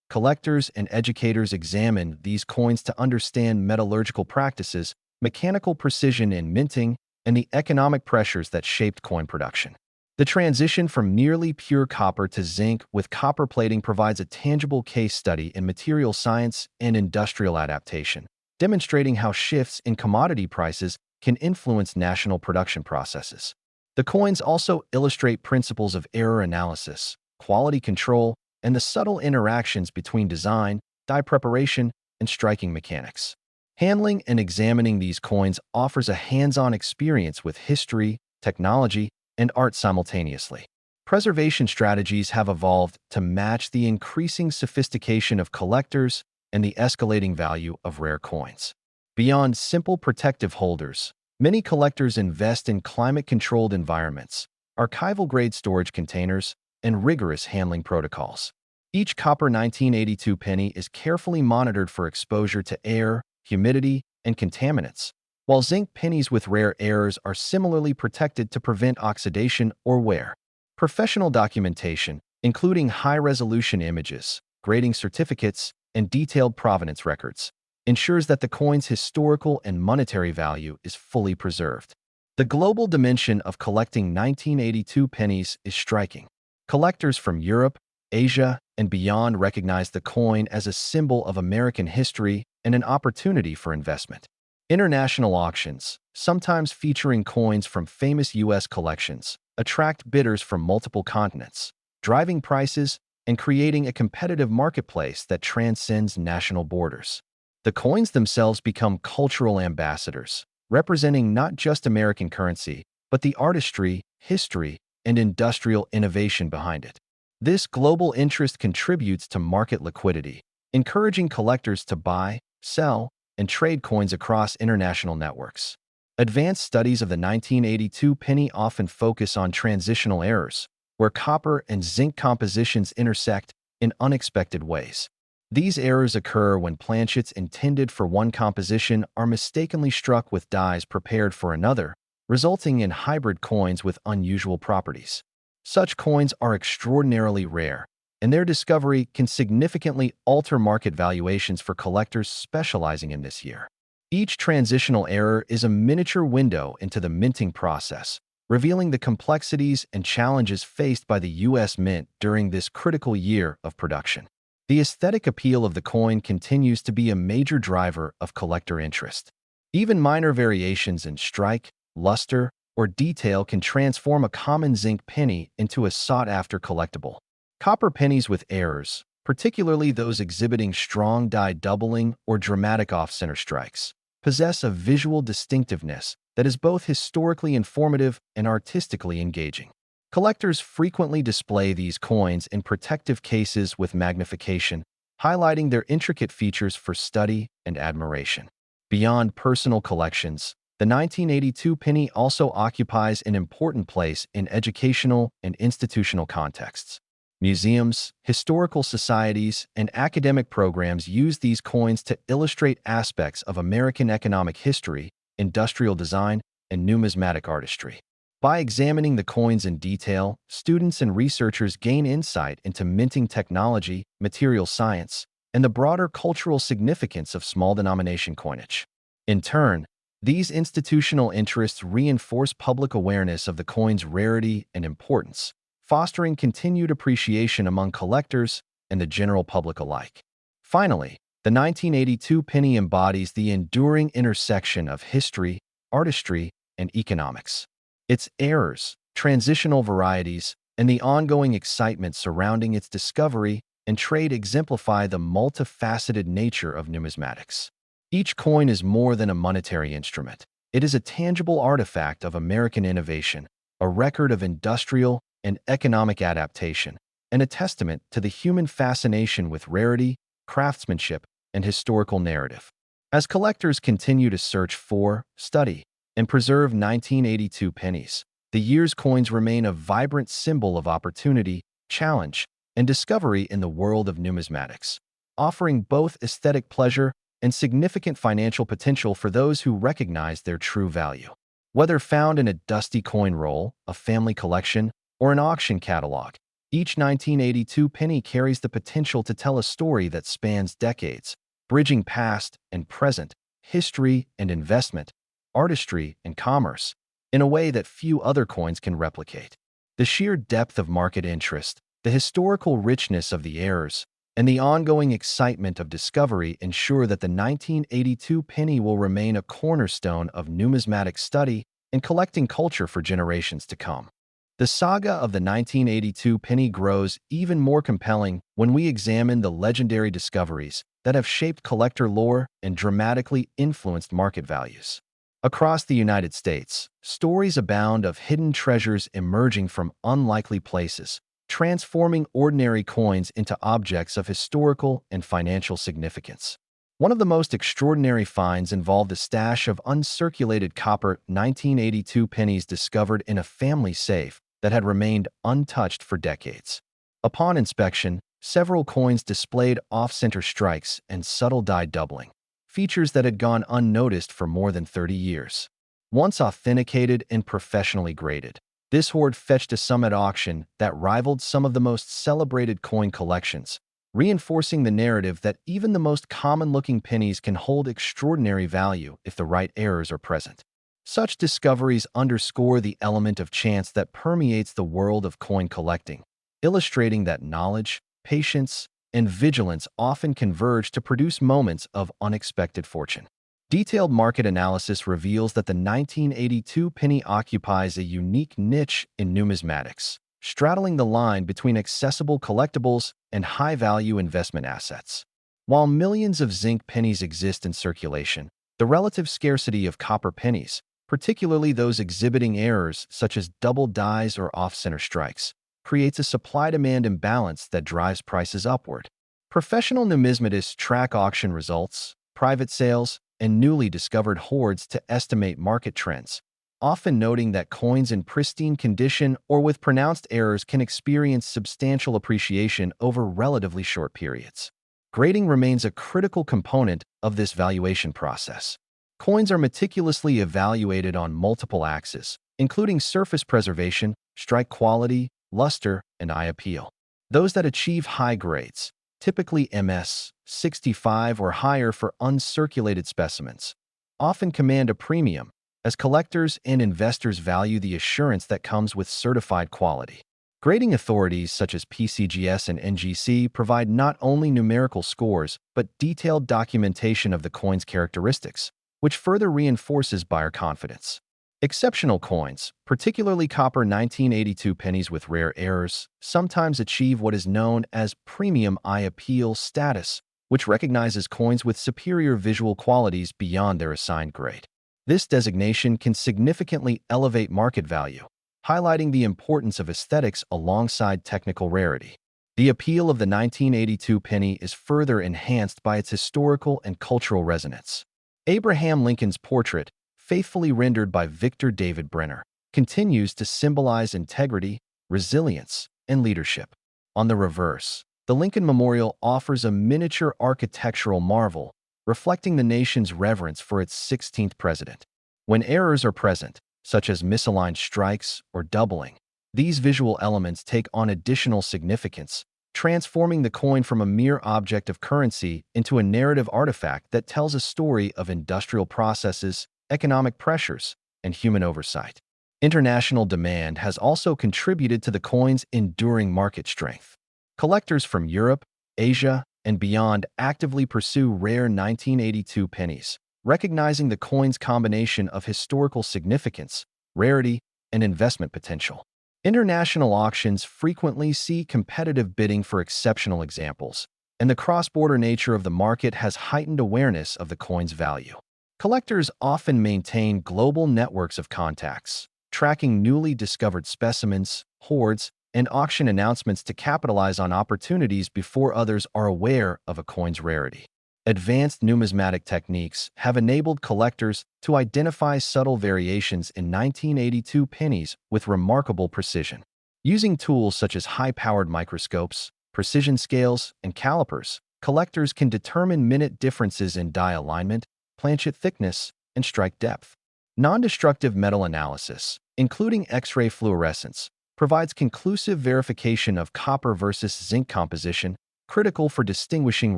collectors and educators examine these coins to understand metallurgical practices, mechanical precision in minting, and the economic pressures that shaped coin production. The transition from nearly pure copper to zinc with copper plating provides a tangible case study in material science and industrial adaptation, demonstrating how shifts in commodity prices can influence national production processes. The coins also illustrate principles of error analysis, quality control, and the subtle interactions between design, die preparation, and striking mechanics. Handling and examining these coins offers a hands-on experience with history, technology, and art simultaneously. Preservation strategies have evolved to match the increasing sophistication of collectors and the escalating value of rare coins. Beyond simple protective holders, many collectors invest in climate-controlled environments, archival-grade storage containers, and rigorous handling protocols. Each copper 1982 penny is carefully monitored for exposure to air, humidity, and contaminants, while zinc pennies with rare errors are similarly protected to prevent oxidation or wear. Professional documentation, including high-resolution images, grading certificates, and detailed provenance records, ensures that the coin's historical and monetary value is fully preserved. The global dimension of collecting 1982 pennies is striking. Collectors from Europe, Asia, and beyond recognize the coin as a symbol of American history and an opportunity for investment. International auctions, sometimes featuring coins from famous U.S. collections, attract bidders from multiple continents, driving prices and creating a competitive marketplace that transcends national borders. The coins themselves become cultural ambassadors, representing not just American currency, but the artistry, history, and industrial innovation behind it. This global interest contributes to market liquidity, encouraging collectors to buy, sell, and trade coins across international networks. Advanced studies of the 1982 penny often focus on transitional errors, where copper and zinc compositions intersect in unexpected ways. These errors occur when planchets intended for one composition are mistakenly struck with dies prepared for another, resulting in hybrid coins with unusual properties. Such coins are extraordinarily rare, and their discovery can significantly alter market valuations for collectors specializing in this year. Each transitional error is a miniature window into the minting process, revealing the complexities and challenges faced by the U.S. Mint during this critical year of production. The aesthetic appeal of the coin continues to be a major driver of collector interest. Even minor variations in strike, luster, or detail can transform a common zinc penny into a sought-after collectible. Copper pennies with errors, particularly those exhibiting strong die doubling or dramatic off-center strikes, possess a visual distinctiveness that is both historically informative and artistically engaging. Collectors frequently display these coins in protective cases with magnification, highlighting their intricate features for study and admiration. Beyond personal collections, the 1982 penny also occupies an important place in educational and institutional contexts. Museums, historical societies, and academic programs use these coins to illustrate aspects of American economic history, industrial design, and numismatic artistry. By examining the coins in detail, students and researchers gain insight into minting technology, material science, and the broader cultural significance of small denomination coinage. In turn, these institutional interests reinforce public awareness of the coin's rarity and importance, fostering continued appreciation among collectors and the general public alike. Finally, the 1982 penny embodies the enduring intersection of history, artistry, and economics. Its errors, transitional varieties, and the ongoing excitement surrounding its discovery and trade exemplify the multifaceted nature of numismatics. Each coin is more than a monetary instrument. It is a tangible artifact of American innovation, a record of industrial and economic adaptation, and a testament to the human fascination with rarity, craftsmanship, and historical narrative. As collectors continue to search for, study, and preserve 1982 pennies, the year's coins remain a vibrant symbol of opportunity, challenge, and discovery in the world of numismatics, offering both aesthetic pleasure and significant financial potential for those who recognize their true value. Whether found in a dusty coin roll, a family collection, or an auction catalog, each 1982 penny carries the potential to tell a story that spans decades, bridging past and present, history and investment, artistry and commerce, in a way that few other coins can replicate. The sheer depth of market interest, the historical richness of the errors, and the ongoing excitement of discovery ensure that the 1982 penny will remain a cornerstone of numismatic study and collecting culture for generations to come. The saga of the 1982 penny grows even more compelling when we examine the legendary discoveries that have shaped collector lore and dramatically influenced market values. Across the United States, stories abound of hidden treasures emerging from unlikely places, transforming ordinary coins into objects of historical and financial significance. One of the most extraordinary finds involved a stash of uncirculated copper 1982 pennies discovered in a family safe that had remained untouched for decades. Upon inspection, several coins displayed off-center strikes and subtle die doubling, features that had gone unnoticed for more than 30 years. Once authenticated and professionally graded, this hoard fetched a sum at auction that rivaled some of the most celebrated coin collections, reinforcing the narrative that even the most common-looking pennies can hold extraordinary value if the right errors are present. Such discoveries underscore the element of chance that permeates the world of coin collecting, illustrating that knowledge, patience, and vigilance often converge to produce moments of unexpected fortune. Detailed market analysis reveals that the 1982 penny occupies a unique niche in numismatics, straddling the line between accessible collectibles and high-value investment assets. While millions of zinc pennies exist in circulation, the relative scarcity of copper pennies, particularly those exhibiting errors such as double dies or off-center strikes, creates a supply-demand imbalance that drives prices upward. Professional numismatists track auction results, private sales, and newly discovered hoards to estimate market trends, often noting that coins in pristine condition or with pronounced errors can experience substantial appreciation over relatively short periods. Grading remains a critical component of this valuation process. Coins are meticulously evaluated on multiple axes, including surface preservation, strike quality, luster, and eye appeal. Those that achieve high grades, typically MS 65 or higher for uncirculated specimens, often command a premium, as collectors and investors value the assurance that comes with certified quality. Grading authorities such as PCGS and NGC provide not only numerical scores but detailed documentation of the coin's characteristics, which further reinforces buyer confidence. Exceptional coins, particularly copper 1982 pennies with rare errors, sometimes achieve what is known as premium eye appeal status, which recognizes coins with superior visual qualities beyond their assigned grade. This designation can significantly elevate market value, highlighting the importance of aesthetics alongside technical rarity. The appeal of the 1982 penny is further enhanced by its historical and cultural resonance. Abraham Lincoln's portrait, faithfully rendered by Victor David Brenner, continues to symbolize integrity, resilience, and leadership. On the reverse, the Lincoln Memorial offers a miniature architectural marvel, reflecting the nation's reverence for its 16th president. When errors are present, such as misaligned strikes or doubling, these visual elements take on additional significance, transforming the coin from a mere object of currency into a narrative artifact that tells a story of industrial processes, economic pressures, and human oversight. International demand has also contributed to the coin's enduring market strength. Collectors from Europe, Asia, and beyond actively pursue rare 1982 pennies, recognizing the coin's combination of historical significance, rarity, and investment potential. International auctions frequently see competitive bidding for exceptional examples, and the cross-border nature of the market has heightened awareness of the coin's value. Collectors often maintain global networks of contacts, tracking newly discovered specimens, hoards, and auction announcements to capitalize on opportunities before others are aware of a coin's rarity. Advanced numismatic techniques have enabled collectors to identify subtle variations in 1982 pennies with remarkable precision. Using tools such as high-powered microscopes, precision scales, and calipers, collectors can determine minute differences in die alignment, planchet thickness, and strike depth. Non-destructive metal analysis, including X-ray fluorescence, provides conclusive verification of copper versus zinc composition, critical for distinguishing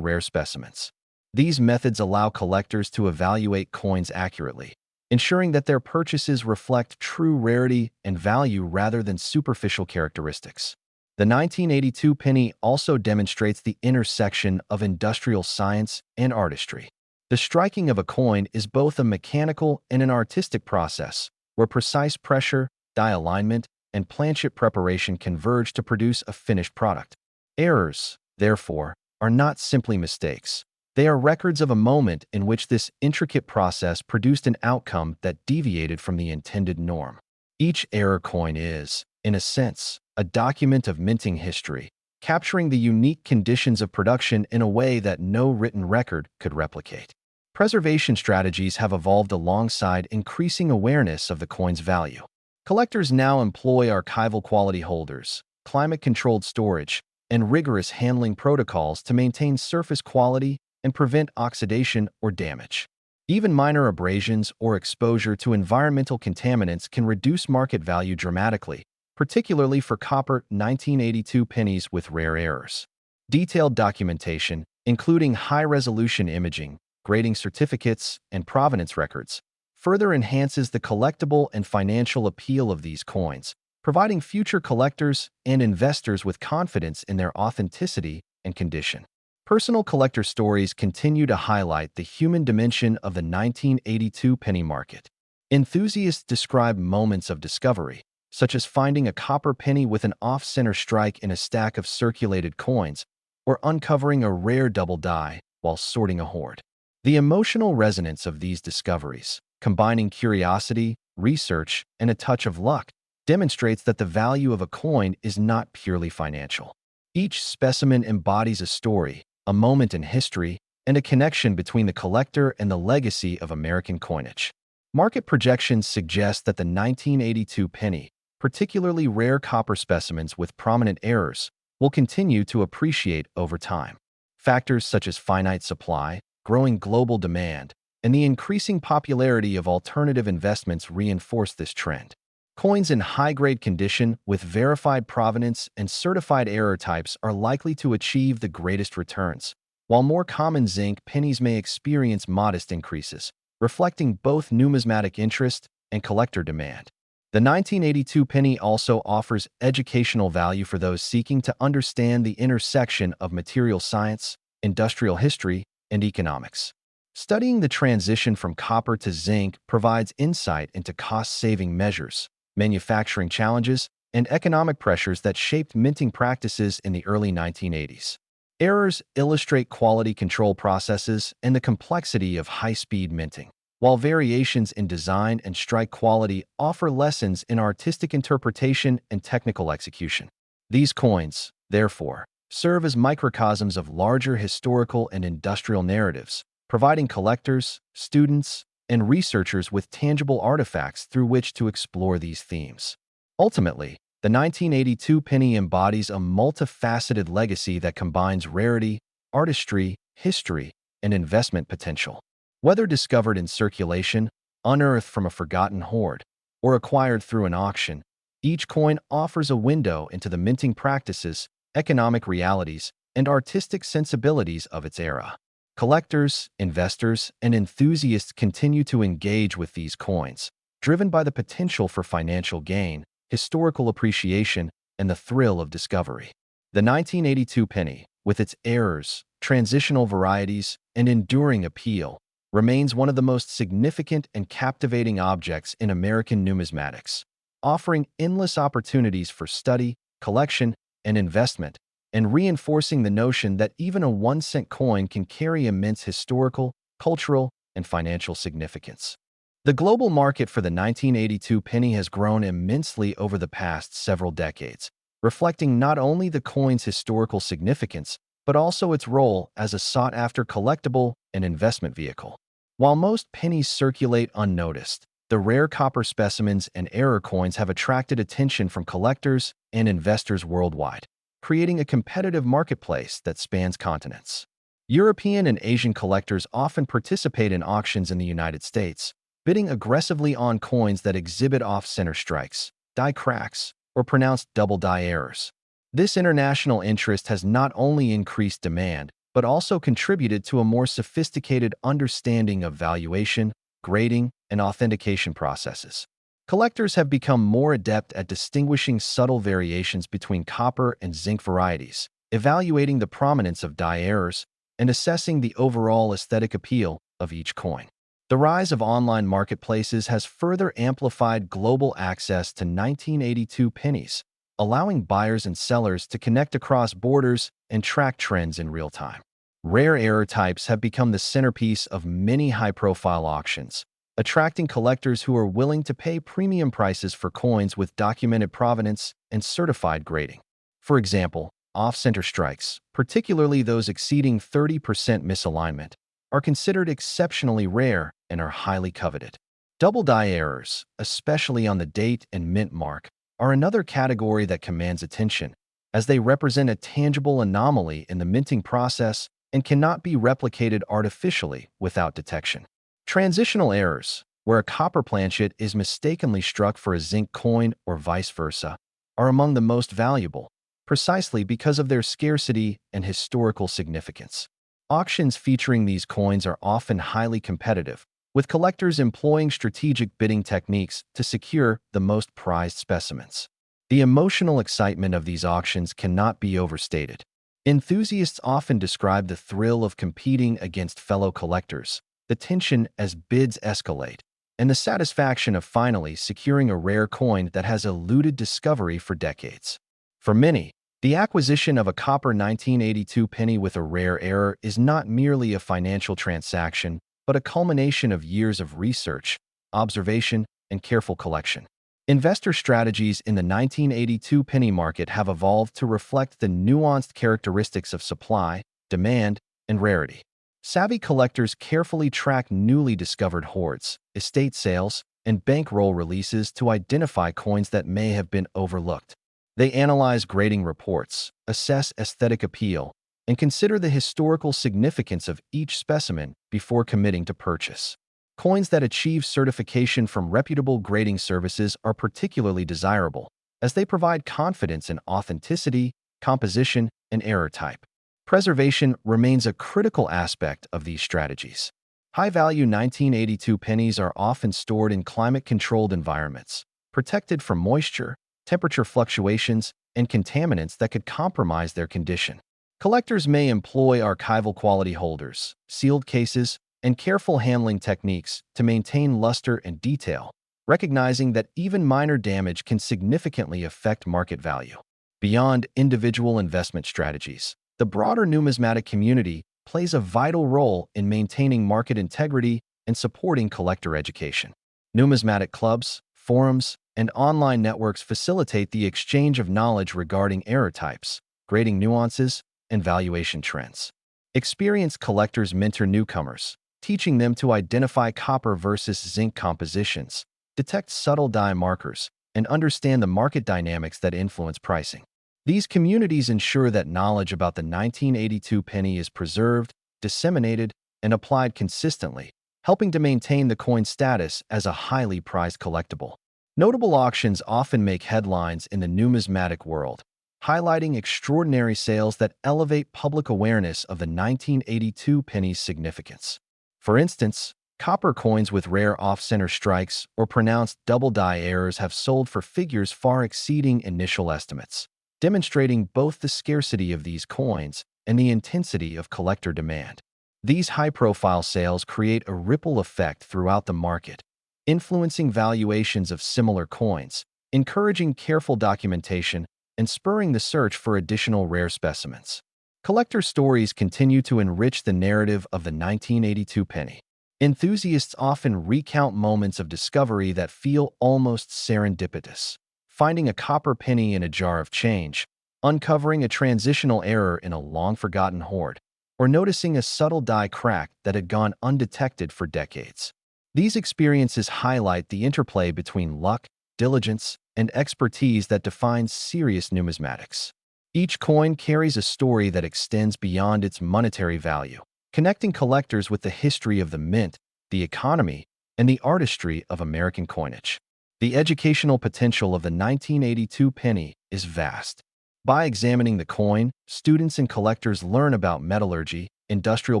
rare specimens. These methods allow collectors to evaluate coins accurately, ensuring that their purchases reflect true rarity and value rather than superficial characteristics. The 1982 penny also demonstrates the intersection of industrial science and artistry. The striking of a coin is both a mechanical and an artistic process, where precise pressure, die alignment, and planchet preparation converge to produce a finished product. Errors, therefore, are not simply mistakes. They are records of a moment in which this intricate process produced an outcome that deviated from the intended norm. Each error coin is, in a sense, a document of minting history, capturing the unique conditions of production in a way that no written record could replicate. Preservation strategies have evolved alongside increasing awareness of the coin's value. Collectors now employ archival quality holders, climate-controlled storage, and rigorous handling protocols to maintain surface quality and prevent oxidation or damage. Even minor abrasions or exposure to environmental contaminants can reduce market value dramatically, particularly for copper 1982 pennies with rare errors. Detailed documentation, including high-resolution imaging, grading certificates, and provenance records, further enhances the collectible and financial appeal of these coins, providing future collectors and investors with confidence in their authenticity and condition. Personal collector stories continue to highlight the human dimension of the 1982 penny market. Enthusiasts describe moments of discovery, such as finding a copper penny with an off-center strike in a stack of circulated coins, or uncovering a rare double die while sorting a hoard. The emotional resonance of these discoveries, combining curiosity, research, and a touch of luck, demonstrates that the value of a coin is not purely financial. Each specimen embodies a story, a moment in history, and a connection between the collector and the legacy of American coinage. Market projections suggest that the 1982 penny, particularly rare copper specimens with prominent errors, will continue to appreciate over time. Factors such as finite supply, growing global demand, and the increasing popularity of alternative investments reinforce this trend. Coins in high-grade condition with verified provenance and certified error types are likely to achieve the greatest returns, while more common zinc pennies may experience modest increases, reflecting both numismatic interest and collector demand. The 1982 penny also offers educational value for those seeking to understand the intersection of material science, industrial history, and economics. Studying the transition from copper to zinc provides insight into cost-saving measures, manufacturing challenges, and economic pressures that shaped minting practices in the early 1980s. Errors illustrate quality control processes and the complexity of high-speed minting, while variations in design and strike quality offer lessons in artistic interpretation and technical execution. These coins, therefore, serve as microcosms of larger historical and industrial narratives, providing collectors, students, and researchers with tangible artifacts through which to explore these themes. Ultimately, the 1982 penny embodies a multifaceted legacy that combines rarity, artistry, history, and investment potential. Whether discovered in circulation, unearthed from a forgotten hoard, or acquired through an auction, each coin offers a window into the minting practices, economic realities, and artistic sensibilities of its era. Collectors, investors, and enthusiasts continue to engage with these coins, driven by the potential for financial gain, historical appreciation, and the thrill of discovery. The 1982 penny, with its errors, transitional varieties, and enduring appeal, remains one of the most significant and captivating objects in American numismatics, offering endless opportunities for study, collection, and investment, and reinforcing the notion that even a 1-cent coin can carry immense historical, cultural, and financial significance. The global market for the 1982 penny has grown immensely over the past several decades, reflecting not only the coin's historical significance, but also its role as a sought-after collectible and investment vehicle. While most pennies circulate unnoticed, the rare copper specimens and error coins have attracted attention from collectors and investors worldwide, creating a competitive marketplace that spans continents. European and Asian collectors often participate in auctions in the United States, bidding aggressively on coins that exhibit off-center strikes, die cracks, or pronounced double die errors. This international interest has not only increased demand, but also contributed to a more sophisticated understanding of valuation, grading, and authentication processes. Collectors have become more adept at distinguishing subtle variations between copper and zinc varieties, evaluating the prominence of die errors, and assessing the overall aesthetic appeal of each coin. The rise of online marketplaces has further amplified global access to 1982 pennies, allowing buyers and sellers to connect across borders and track trends in real time. Rare error types have become the centerpiece of many high-profile auctions, attracting collectors who are willing to pay premium prices for coins with documented provenance and certified grading. For example, off-center strikes, particularly those exceeding 30% misalignment, are considered exceptionally rare and are highly coveted. Double die errors, especially on the date and mint mark, are another category that commands attention, as they represent a tangible anomaly in the minting process and cannot be replicated artificially without detection. Transitional errors, where a copper planchet is mistakenly struck for a zinc coin or vice versa, are among the most valuable, precisely because of their scarcity and historical significance. Auctions featuring these coins are often highly competitive, with collectors employing strategic bidding techniques to secure the most prized specimens. The emotional excitement of these auctions cannot be overstated. Enthusiasts often describe the thrill of competing against fellow collectors, the tension as bids escalate, and the satisfaction of finally securing a rare coin that has eluded discovery for decades. For many, the acquisition of a copper 1982 penny with a rare error is not merely a financial transaction, but a culmination of years of research, observation, and careful collection. Investor strategies in the 1982 penny market have evolved to reflect the nuanced characteristics of supply, demand, and rarity. Savvy collectors carefully track newly discovered hoards, estate sales, and bankroll releases to identify coins that may have been overlooked. They analyze grading reports, assess aesthetic appeal, and consider the historical significance of each specimen before committing to purchase. Coins that achieve certification from reputable grading services are particularly desirable, as they provide confidence in authenticity, composition, and error type. Preservation remains a critical aspect of these strategies. High-value 1982 pennies are often stored in climate-controlled environments, protected from moisture, temperature fluctuations, and contaminants that could compromise their condition. Collectors may employ archival quality holders, sealed cases, and careful handling techniques to maintain luster and detail, recognizing that even minor damage can significantly affect market value. Beyond individual investment strategies, the broader numismatic community plays a vital role in maintaining market integrity and supporting collector education. Numismatic clubs, forums, and online networks facilitate the exchange of knowledge regarding error types, grading nuances, and valuation trends. Experienced collectors mentor newcomers, teaching them to identify copper versus zinc compositions, detect subtle die markers, and understand the market dynamics that influence pricing. These communities ensure that knowledge about the 1982 penny is preserved, disseminated, and applied consistently, helping to maintain the coin's status as a highly prized collectible. Notable auctions often make headlines in the numismatic world, highlighting extraordinary sales that elevate public awareness of the 1982 penny's significance. For instance, copper coins with rare off-center strikes or pronounced double die errors have sold for figures far exceeding initial estimates, demonstrating both the scarcity of these coins and the intensity of collector demand. These high-profile sales create a ripple effect throughout the market, influencing valuations of similar coins, encouraging careful documentation, and spurring the search for additional rare specimens. Collector stories continue to enrich the narrative of the 1982 penny. Enthusiasts often recount moments of discovery that feel almost serendipitous. Finding a copper penny in a jar of change, uncovering a transitional error in a long-forgotten hoard, or noticing a subtle die crack that had gone undetected for decades. These experiences highlight the interplay between luck, diligence, and expertise that defines serious numismatics. Each coin carries a story that extends beyond its monetary value, connecting collectors with the history of the mint, the economy, and the artistry of American coinage. The educational potential of the 1982 penny is vast. By examining the coin, students and collectors learn about metallurgy, industrial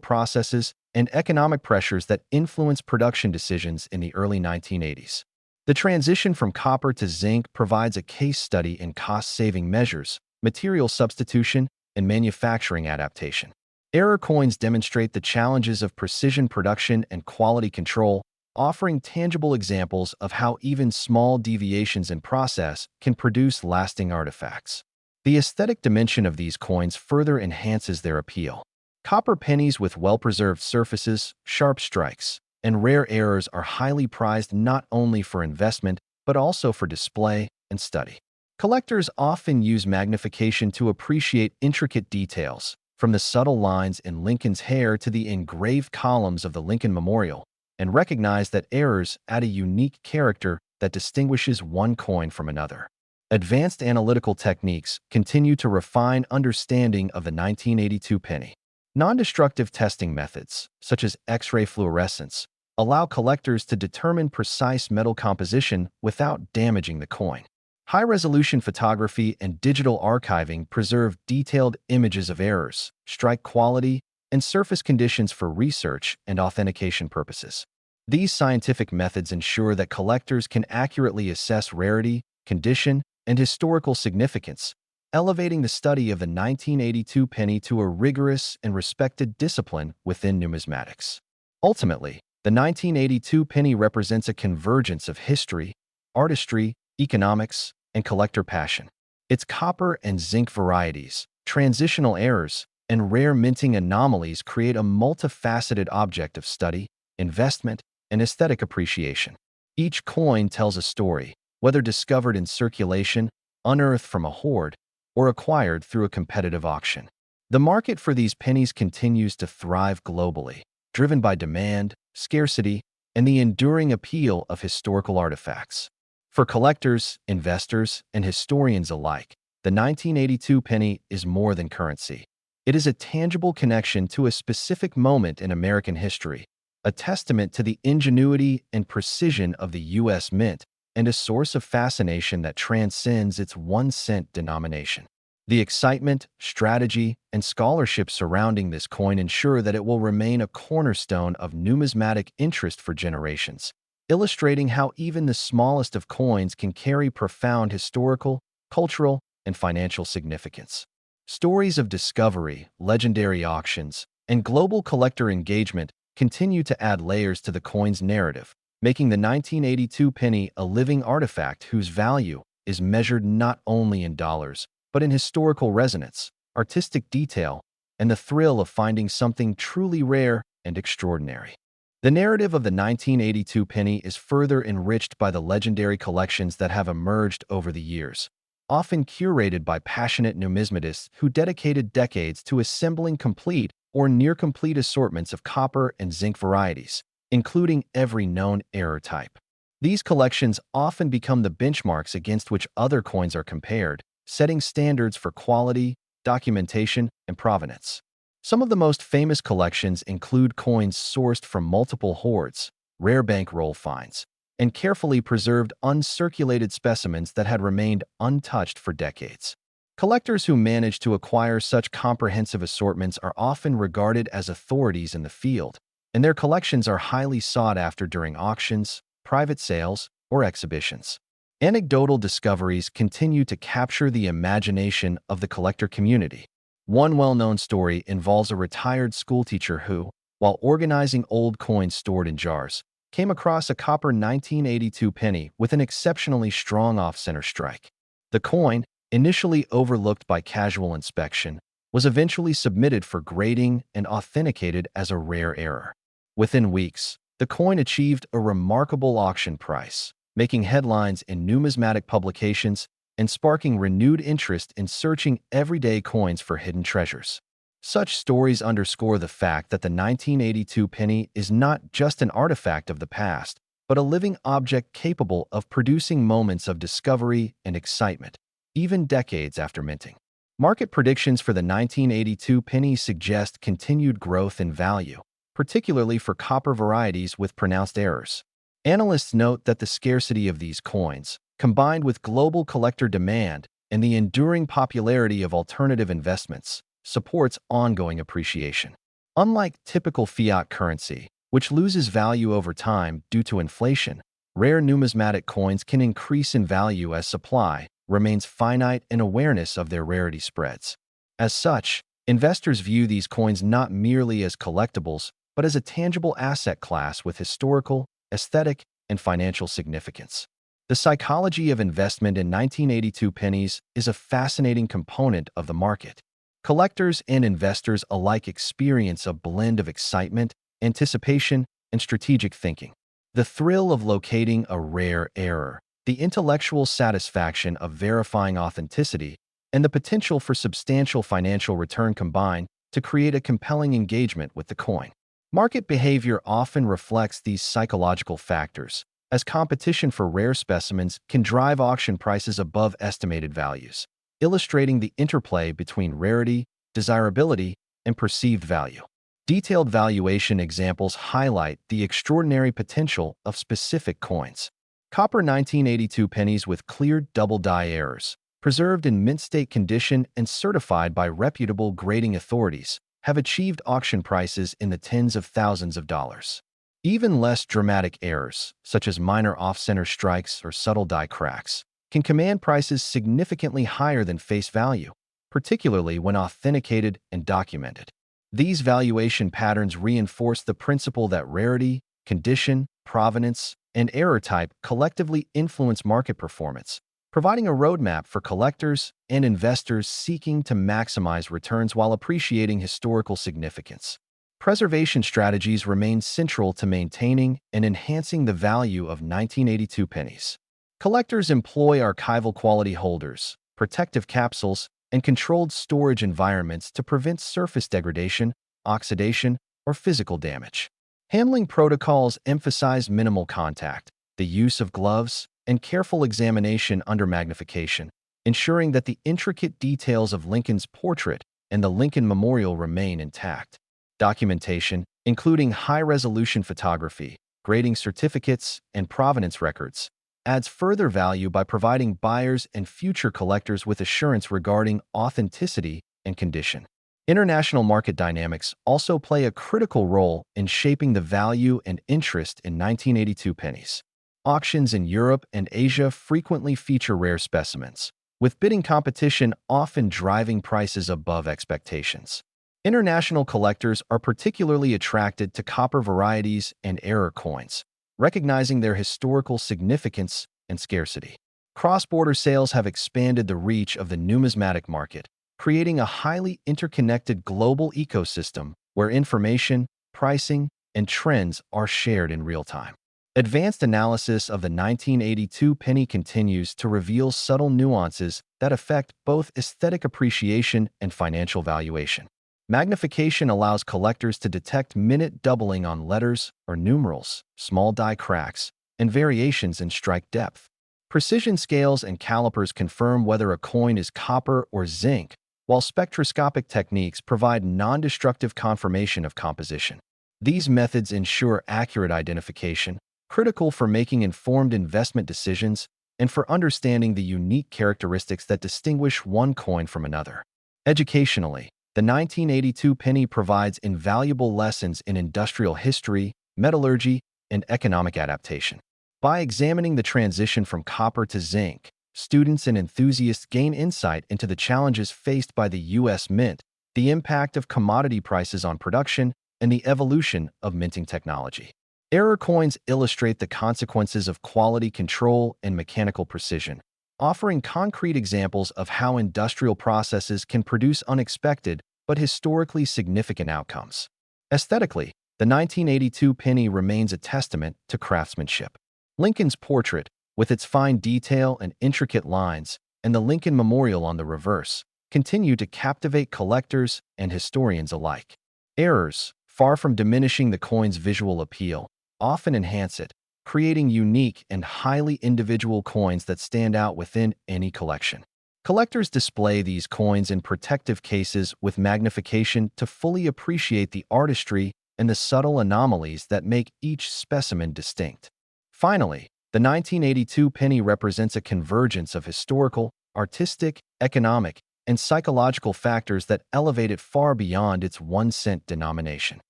processes, and economic pressures that influenced production decisions in the early 1980s. The transition from copper to zinc provides a case study in cost-saving measures, material substitution, and manufacturing adaptation. Error coins demonstrate the challenges of precision production and quality control, offering tangible examples of how even small deviations in process can produce lasting artifacts. The aesthetic dimension of these coins further enhances their appeal. Copper pennies with well-preserved surfaces, sharp strikes, and rare errors are highly prized not only for investment but also for display and study. Collectors often use magnification to appreciate intricate details, from the subtle lines in Lincoln's hair to the engraved columns of the Lincoln Memorial, and recognize that errors add a unique character that distinguishes one coin from another. Advanced analytical techniques continue to refine understanding of the 1982 penny. Non-destructive testing methods, such as X-ray fluorescence, allow collectors to determine precise metal composition without damaging the coin. High-resolution photography and digital archiving preserve detailed images of errors, strike quality, and surface conditions for research and authentication purposes. These scientific methods ensure that collectors can accurately assess rarity, condition, and historical significance, elevating the study of the 1982 penny to a rigorous and respected discipline within numismatics. Ultimately, the 1982 penny represents a convergence of history, artistry, economics, and collector passion. Its copper and zinc varieties, transitional errors, and rare minting anomalies create a multifaceted object of study, investment, and aesthetic appreciation. Each coin tells a story, whether discovered in circulation, unearthed from a hoard, or acquired through a competitive auction. The market for these pennies continues to thrive globally, driven by demand, scarcity, and the enduring appeal of historical artifacts. For collectors, investors, and historians alike, the 1982 penny is more than currency. It is a tangible connection to a specific moment in American history, a testament to the ingenuity and precision of the U.S. Mint, and a source of fascination that transcends its 1-cent denomination. The excitement, strategy, and scholarship surrounding this coin ensure that it will remain a cornerstone of numismatic interest for generations, illustrating how even the smallest of coins can carry profound historical, cultural, and financial significance. Stories of discovery, legendary auctions, and global collector engagement continue to add layers to the coin's narrative, making the 1982 penny a living artifact whose value is measured not only in dollars, but in historical resonance, artistic detail, and the thrill of finding something truly rare and extraordinary. The narrative of the 1982 penny is further enriched by the legendary collections that have emerged over the years, often curated by passionate numismatists who dedicated decades to assembling complete or near-complete assortments of copper and zinc varieties, including every known error type. These collections often become the benchmarks against which other coins are compared, setting standards for quality, documentation, and provenance. Some of the most famous collections include coins sourced from multiple hoards, rare bankroll finds, and carefully preserved uncirculated specimens that had remained untouched for decades. Collectors who manage to acquire such comprehensive assortments are often regarded as authorities in the field, and their collections are highly sought after during auctions, private sales, or exhibitions. Anecdotal discoveries continue to capture the imagination of the collector community. One well-known story involves a retired schoolteacher who, while organizing old coins stored in jars, came across a copper 1982 penny with an exceptionally strong off-center strike. The coin, initially overlooked by casual inspection, was eventually submitted for grading and authenticated as a rare error. Within weeks, the coin achieved a remarkable auction price, making headlines in numismatic publications and sparking renewed interest in searching everyday coins for hidden treasures. Such stories underscore the fact that the 1982 penny is not just an artifact of the past, but a living object capable of producing moments of discovery and excitement, even decades after minting. Market predictions for the 1982 penny suggest continued growth in value, particularly for copper varieties with pronounced errors. Analysts note that the scarcity of these coins, combined with global collector demand and the enduring popularity of alternative investments, supports ongoing appreciation. Unlike typical fiat currency, which loses value over time due to inflation, rare numismatic coins can increase in value as supply remains finite and awareness of their rarity spreads. As such, investors view these coins not merely as collectibles, but as a tangible asset class with historical, aesthetic, and financial significance. The psychology of investment in 1982 pennies is a fascinating component of the market. Collectors and investors alike experience a blend of excitement, anticipation, and strategic thinking. The thrill of locating a rare error, the intellectual satisfaction of verifying authenticity, and the potential for substantial financial return combine to create a compelling engagement with the coin. Market behavior often reflects these psychological factors, as competition for rare specimens can drive auction prices above estimated values, illustrating the interplay between rarity, desirability, and perceived value. Detailed valuation examples highlight the extraordinary potential of specific coins. Copper 1982 pennies with clear double-die errors, preserved in mint-state condition and certified by reputable grading authorities, have achieved auction prices in the tens of thousands of dollars. Even less dramatic errors, such as minor off-center strikes or subtle die cracks, can command prices significantly higher than face value, particularly when authenticated and documented. These valuation patterns reinforce the principle that rarity, condition, provenance, and error type collectively influence market performance, providing a roadmap for collectors and investors seeking to maximize returns while appreciating historical significance. Preservation strategies remain central to maintaining and enhancing the value of 1982 pennies. Collectors employ archival quality holders, protective capsules, and controlled storage environments to prevent surface degradation, oxidation, or physical damage. Handling protocols emphasize minimal contact, the use of gloves, and careful examination under magnification, ensuring that the intricate details of Lincoln's portrait and the Lincoln Memorial remain intact. Documentation, including high-resolution photography, grading certificates, and provenance records, adds further value by providing buyers and future collectors with assurance regarding authenticity and condition. International market dynamics also play a critical role in shaping the value and interest in 1982 pennies. Auctions in Europe and Asia frequently feature rare specimens, with bidding competition often driving prices above expectations. International collectors are particularly attracted to copper varieties and error coins, recognizing their historical significance and scarcity. Cross-border sales have expanded the reach of the numismatic market, creating a highly interconnected global ecosystem where information, pricing, and trends are shared in real time. Advanced analysis of the 1982 penny continues to reveal subtle nuances that affect both aesthetic appreciation and financial valuation. Magnification allows collectors to detect minute doubling on letters or numerals, small die cracks, and variations in strike depth. Precision scales and calipers confirm whether a coin is copper or zinc, while spectroscopic techniques provide non-destructive confirmation of composition. These methods ensure accurate identification, critical for making informed investment decisions and for understanding the unique characteristics that distinguish one coin from another. Educationally, the 1982 penny provides invaluable lessons in industrial history, metallurgy, and economic adaptation. By examining the transition from copper to zinc, students and enthusiasts gain insight into the challenges faced by the U.S. Mint, the impact of commodity prices on production, and the evolution of minting technology. Error coins illustrate the consequences of quality control and mechanical precision, offering concrete examples of how industrial processes can produce unexpected but historically significant outcomes. Aesthetically, the 1982 penny remains a testament to craftsmanship. Lincoln's portrait, with its fine detail and intricate lines, and the Lincoln Memorial on the reverse, continue to captivate collectors and historians alike. Errors, far from diminishing the coin's visual appeal, often enhance it, creating unique and highly individual coins that stand out within any collection. Collectors display these coins in protective cases with magnification to fully appreciate the artistry and the subtle anomalies that make each specimen distinct. Finally, the 1982 penny represents a convergence of historical, artistic, economic, and psychological factors that elevate it far beyond its 1-cent denomination.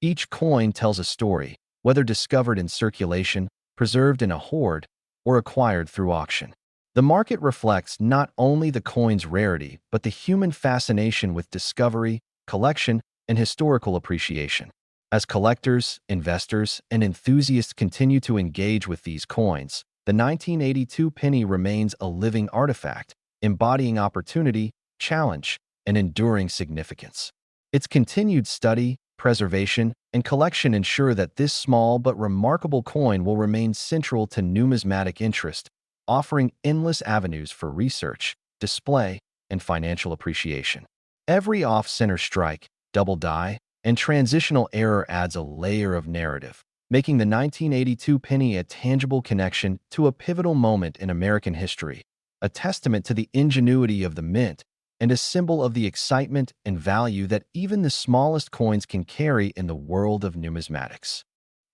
Each coin tells a story, whether discovered in circulation, preserved in a hoard, or acquired through auction. The market reflects not only the coin's rarity, but the human fascination with discovery, collection, and historical appreciation. As collectors, investors, and enthusiasts continue to engage with these coins, the 1982 penny remains a living artifact, embodying opportunity, challenge, and enduring significance. Its continued study, preservation, and collection ensure that this small but remarkable coin will remain central to numismatic interest, offering endless avenues for research, display, and financial appreciation. Every off-center strike, double die, and transitional error adds a layer of narrative, making the 1982 penny a tangible connection to a pivotal moment in American history, a testament to the ingenuity of the mint and a symbol of the excitement and value that even the smallest coins can carry in the world of numismatics.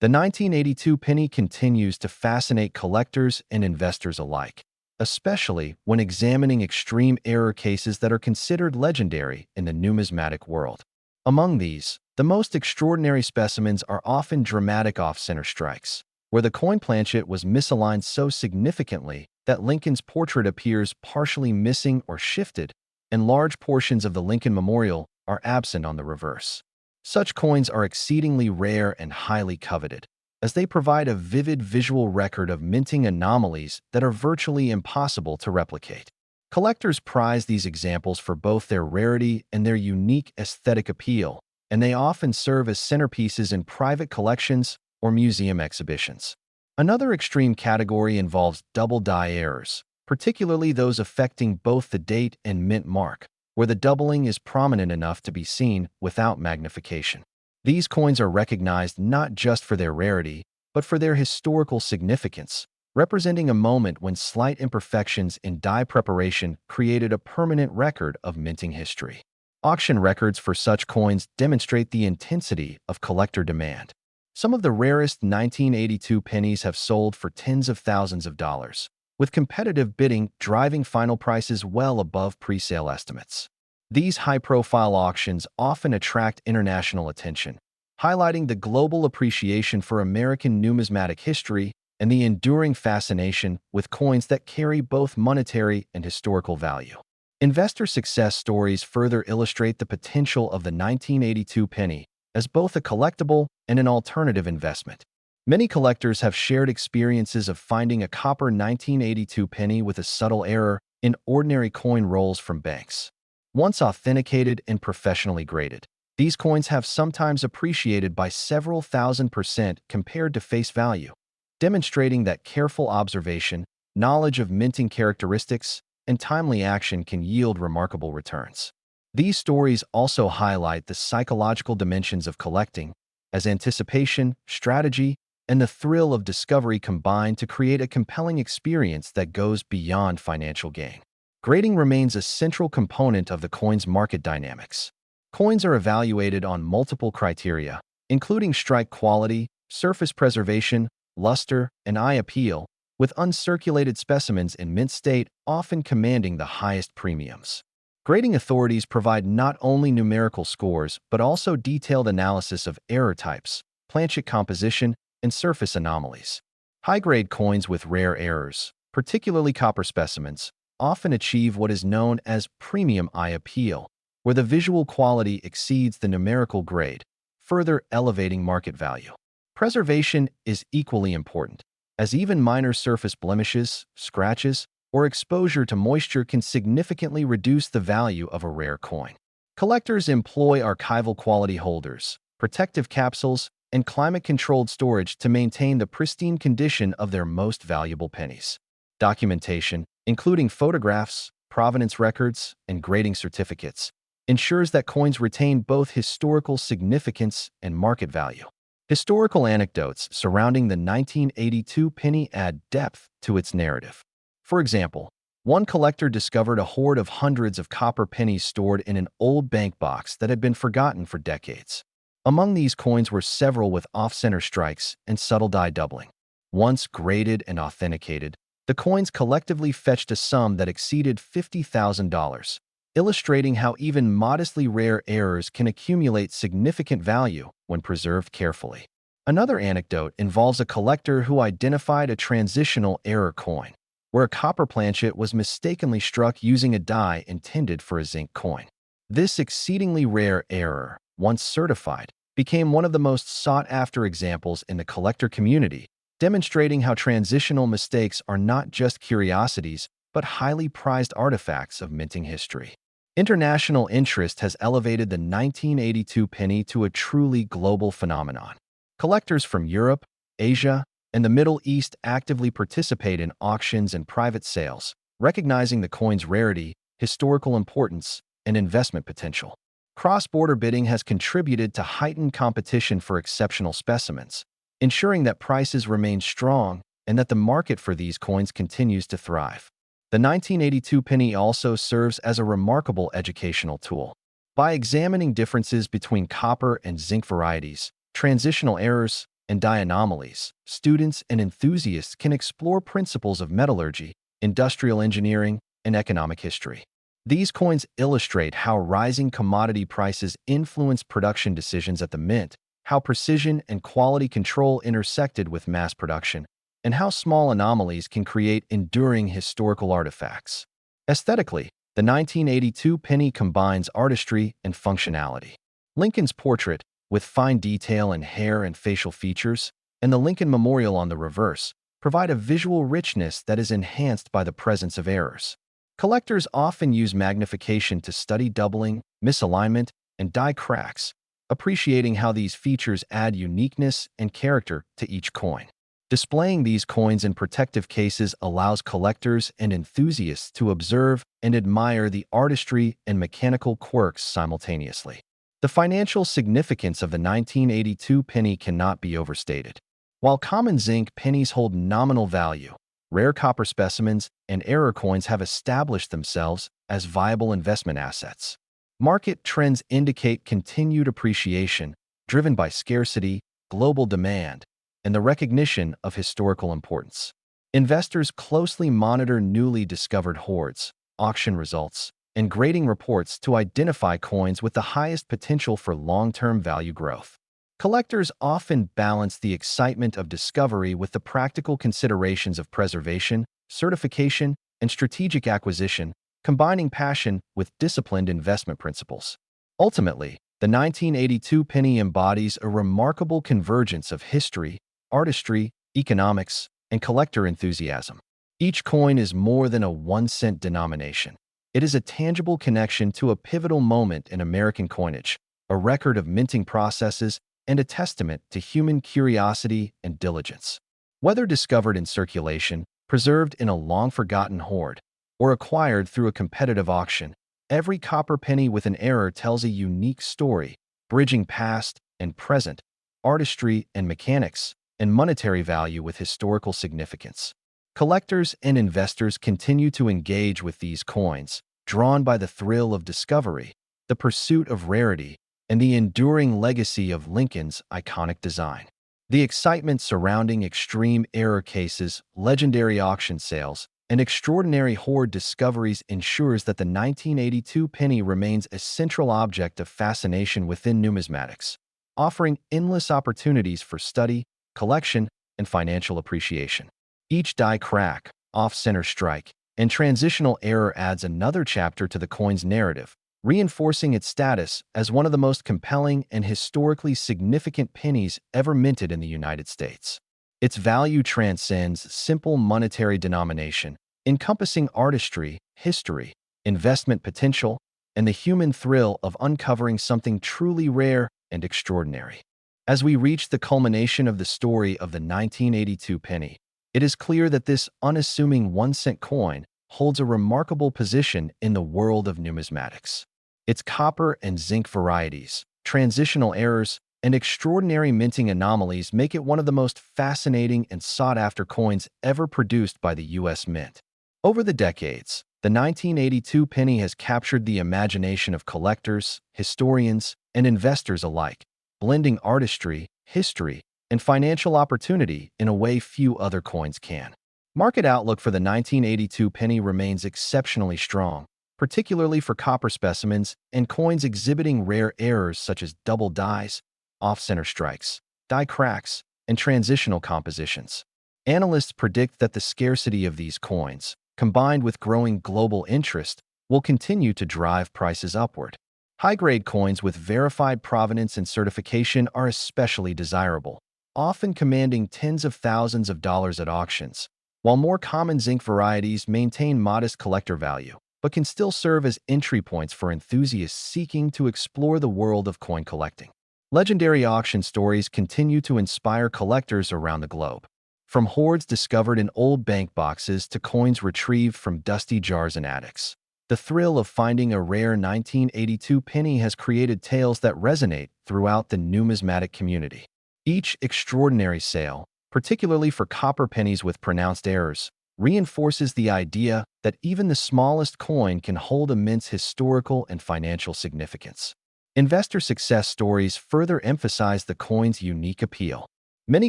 The 1982 penny continues to fascinate collectors and investors alike, especially when examining extreme error cases that are considered legendary in the numismatic world. Among these, the most extraordinary specimens are often dramatic off-center strikes, where the coin planchet was misaligned so significantly that Lincoln's portrait appears partially missing or shifted, and large portions of the Lincoln Memorial are absent on the reverse. Such coins are exceedingly rare and highly coveted, as they provide a vivid visual record of minting anomalies that are virtually impossible to replicate. Collectors prize these examples for both their rarity and their unique aesthetic appeal, and they often serve as centerpieces in private collections or museum exhibitions. Another extreme category involves double die errors, particularly those affecting both the date and mint mark, where the doubling is prominent enough to be seen without magnification. These coins are recognized not just for their rarity, but for their historical significance, representing a moment when slight imperfections in die preparation created a permanent record of minting history. Auction records for such coins demonstrate the intensity of collector demand. Some of the rarest 1982 pennies have sold for tens of thousands of dollars, with competitive bidding driving final prices well above pre-sale estimates. These high-profile auctions often attract international attention, highlighting the global appreciation for American numismatic history and the enduring fascination with coins that carry both monetary and historical value. Investor success stories further illustrate the potential of the 1982 penny as both a collectible and an alternative investment. Many collectors have shared experiences of finding a copper 1982 penny with a subtle error in ordinary coin rolls from banks. Once authenticated and professionally graded, these coins have sometimes appreciated by several thousand% compared to face value, demonstrating that careful observation, knowledge of minting characteristics, and timely action can yield remarkable returns. These stories also highlight the psychological dimensions of collecting, as anticipation, strategy, and the thrill of discovery combine to create a compelling experience that goes beyond financial gain. Grading remains a central component of the coin's market dynamics. Coins are evaluated on multiple criteria, including strike quality, surface preservation, luster, and eye appeal, with uncirculated specimens in mint state often commanding the highest premiums. Grading authorities provide not only numerical scores but also detailed analysis of error types, planchet composition, and surface anomalies. High-grade coins with rare errors, particularly copper specimens, often achieve what is known as premium eye appeal, where the visual quality exceeds the numerical grade, further elevating market value. Preservation is equally important, as even minor surface blemishes, scratches, or exposure to moisture can significantly reduce the value of a rare coin. Collectors employ archival quality holders, protective capsules, and climate-controlled storage to maintain the pristine condition of their most valuable pennies. Documentation, including photographs, provenance records, and grading certificates, ensures that coins retain both historical significance and market value. Historical anecdotes surrounding the 1982 penny add depth to its narrative. For example, one collector discovered a hoard of hundreds of copper pennies stored in an old bank box that had been forgotten for decades. Among these coins were several with off-center strikes and subtle die doubling. Once graded and authenticated, the coins collectively fetched a sum that exceeded $50,000, illustrating how even modestly rare errors can accumulate significant value when preserved carefully. Another anecdote involves a collector who identified a transitional error coin, where a copper planchet was mistakenly struck using a die intended for a zinc coin. This exceedingly rare error, once certified, became one of the most sought-after examples in the collector community, demonstrating how transitional mistakes are not just curiosities, but highly prized artifacts of minting history. International interest has elevated the 1982 penny to a truly global phenomenon. Collectors from Europe, Asia, and the Middle East actively participate in auctions and private sales, recognizing the coin's rarity, historical importance, and investment potential. Cross-border bidding has contributed to heightened competition for exceptional specimens, ensuring that prices remain strong and that the market for these coins continues to thrive. The 1982 penny also serves as a remarkable educational tool. By examining differences between copper and zinc varieties, transitional errors, and die anomalies, students and enthusiasts can explore principles of metallurgy, industrial engineering, and economic history. These coins illustrate how rising commodity prices influence production decisions at the mint, how precision and quality control intersected with mass production, and how small anomalies can create enduring historical artifacts. Aesthetically, the 1982 penny combines artistry and functionality. Lincoln's portrait, with fine detail in hair and facial features, and the Lincoln Memorial on the reverse, provide a visual richness that is enhanced by the presence of errors. Collectors often use magnification to study doubling, misalignment, and die cracks, appreciating how these features add uniqueness and character to each coin. Displaying these coins in protective cases allows collectors and enthusiasts to observe and admire the artistry and mechanical quirks simultaneously. The financial significance of the 1982 penny cannot be overstated. While common zinc pennies hold nominal value, rare copper specimens and error coins have established themselves as viable investment assets. Market trends indicate continued appreciation, driven by scarcity, global demand, and the recognition of historical importance. Investors closely monitor newly discovered hoards, auction results, and grading reports to identify coins with the highest potential for long-term value growth. Collectors often balance the excitement of discovery with the practical considerations of preservation, certification, and strategic acquisition, combining passion with disciplined investment principles. Ultimately, the 1982 penny embodies a remarkable convergence of history, artistry, economics, and collector enthusiasm. Each coin is more than a 1-cent denomination. It is a tangible connection to a pivotal moment in American coinage, a record of minting processes, and a testament to human curiosity and diligence. Whether discovered in circulation, preserved in a long-forgotten hoard, or acquired through a competitive auction, every copper penny with an error tells a unique story, bridging past and present, artistry and mechanics, and monetary value with historical significance. Collectors and investors continue to engage with these coins, drawn by the thrill of discovery, the pursuit of rarity, and the enduring legacy of Lincoln's iconic design. The excitement surrounding extreme error cases, legendary auction sales, and extraordinary hoard discoveries ensures that the 1982 penny remains a central object of fascination within numismatics, offering endless opportunities for study, collection, and financial appreciation. Each die crack, off-center strike, and transitional error adds another chapter to the coin's narrative, reinforcing its status as one of the most compelling and historically significant pennies ever minted in the United States. Its value transcends simple monetary denomination, encompassing artistry, history, investment potential, and the human thrill of uncovering something truly rare and extraordinary. As we reach the culmination of the story of the 1982 penny, it is clear that this unassuming 1-cent coin holds a remarkable position in the world of numismatics. Its copper and zinc varieties, transitional errors, and extraordinary minting anomalies make it one of the most fascinating and sought-after coins ever produced by the U.S. Mint. Over the decades, the 1982 penny has captured the imagination of collectors, historians, and investors alike, blending artistry, history, and financial opportunity in a way few other coins can. Market outlook for the 1982 penny remains exceptionally strong, particularly for copper specimens and coins exhibiting rare errors such as double dies, off-center strikes, die cracks, and transitional compositions. Analysts predict that the scarcity of these coins, combined with growing global interest, will continue to drive prices upward. High-grade coins with verified provenance and certification are especially desirable, often commanding tens of thousands of dollars at auctions, while more common zinc varieties maintain modest collector value, but can still serve as entry points for enthusiasts seeking to explore the world of coin collecting. Legendary auction stories continue to inspire collectors around the globe. From hoards discovered in old bank boxes to coins retrieved from dusty jars and attics, the thrill of finding a rare 1982 penny has created tales that resonate throughout the numismatic community. Each extraordinary sale, particularly for copper pennies with pronounced errors, reinforces the idea that even the smallest coin can hold immense historical and financial significance. Investor success stories further emphasize the coin's unique appeal. Many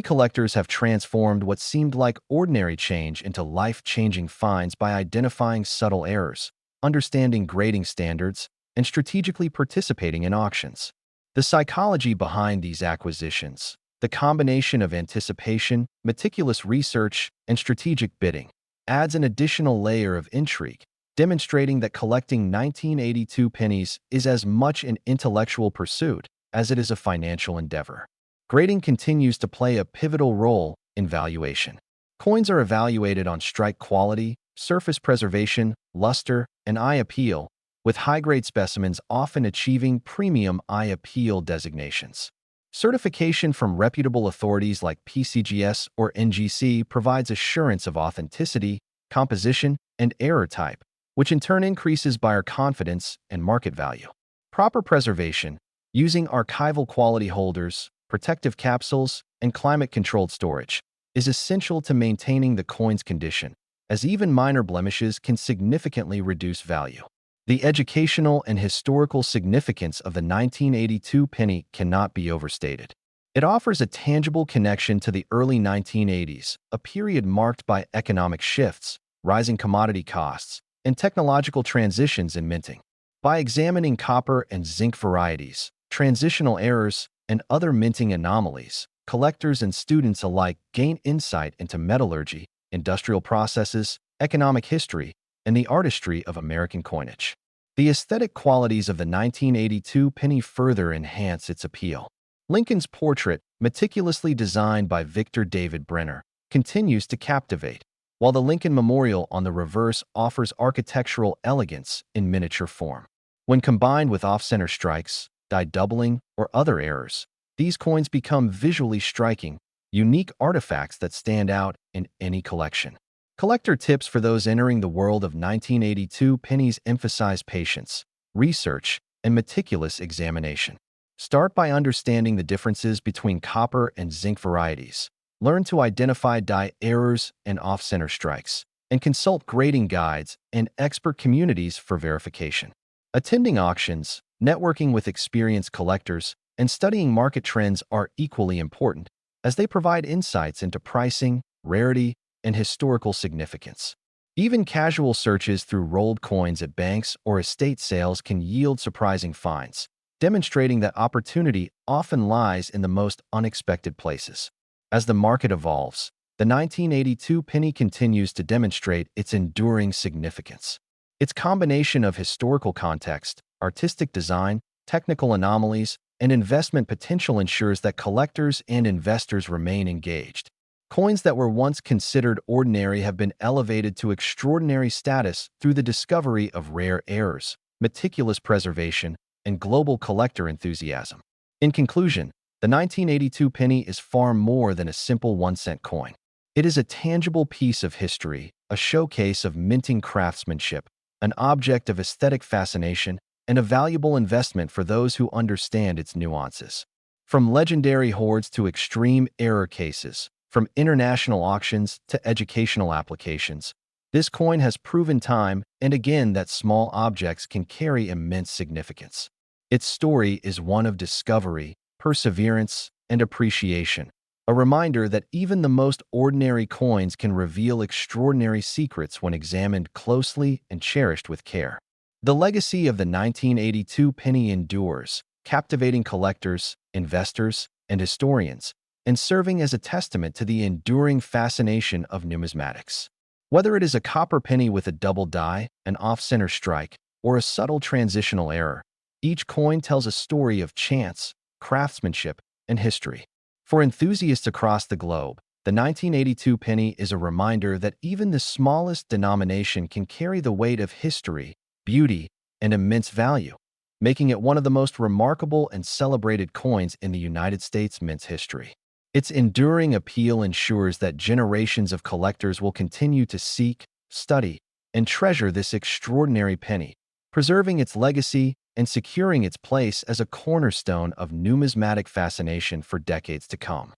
collectors have transformed what seemed like ordinary change into life-changing finds by identifying subtle errors, understanding grading standards, and strategically participating in auctions. The psychology behind these acquisitions, the combination of anticipation, meticulous research, and strategic bidding, adds an additional layer of intrigue, demonstrating that collecting 1982 pennies is as much an intellectual pursuit as it is a financial endeavor. Grading continues to play a pivotal role in valuation. Coins are evaluated on strike quality, surface preservation, luster, and eye appeal, with high-grade specimens often achieving premium eye appeal designations. Certification from reputable authorities like PCGS or NGC provides assurance of authenticity, composition, and error type, which in turn increases buyer confidence and market value. Proper preservation, using archival quality holders, protective capsules, and climate-controlled storage, is essential to maintaining the coin's condition, as even minor blemishes can significantly reduce value. The educational and historical significance of the 1982 penny cannot be overstated. It offers a tangible connection to the early 1980s, a period marked by economic shifts, rising commodity costs, and technological transitions in minting. By examining copper and zinc varieties, transitional errors, and other minting anomalies, collectors and students alike gain insight into metallurgy, industrial processes, economic history, and the artistry of American coinage. The aesthetic qualities of the 1982 penny further enhance its appeal. Lincoln's portrait, meticulously designed by Victor David Brenner, continues to captivate, while the Lincoln Memorial on the reverse offers architectural elegance in miniature form. When combined with off-center strikes, die doubling, or other errors, these coins become visually striking, unique artifacts that stand out in any collection. Collector tips for those entering the world of 1982 pennies emphasize patience, research, and meticulous examination. Start by understanding the differences between copper and zinc varieties. Learn to identify die errors and off-center strikes, and consult grading guides and expert communities for verification. Attending auctions, networking with experienced collectors, and studying market trends are equally important, as they provide insights into pricing, rarity, and historical significance. Even casual searches through rolled coins at banks or estate sales can yield surprising finds, demonstrating that opportunity often lies in the most unexpected places. As the market evolves, the 1982 penny continues to demonstrate its enduring significance. Its combination of historical context, artistic design, technical anomalies, and investment potential ensures that collectors and investors remain engaged. Coins that were once considered ordinary have been elevated to extraordinary status through the discovery of rare errors, meticulous preservation, and global collector enthusiasm. In conclusion, the 1982 penny is far more than a simple 1-cent coin. It is a tangible piece of history, a showcase of minting craftsmanship, an object of aesthetic fascination, and a valuable investment for those who understand its nuances. From legendary hoards to extreme error cases, from international auctions to educational applications, this coin has proven time and again that small objects can carry immense significance. Its story is one of discovery, perseverance, and appreciation, a reminder that even the most ordinary coins can reveal extraordinary secrets when examined closely and cherished with care. The legacy of the 1982 penny endures, captivating collectors, investors, and historians, and serving as a testament to the enduring fascination of numismatics. Whether it is a copper penny with a double die, an off-center strike, or a subtle transitional error, each coin tells a story of chance, craftsmanship, and history. For enthusiasts across the globe, the 1982 penny is a reminder that even the smallest denomination can carry the weight of history, beauty, and immense value, making it one of the most remarkable and celebrated coins in the United States mint history. Its enduring appeal ensures that generations of collectors will continue to seek, study, and treasure this extraordinary penny, preserving its legacy and securing its place as a cornerstone of numismatic fascination for decades to come.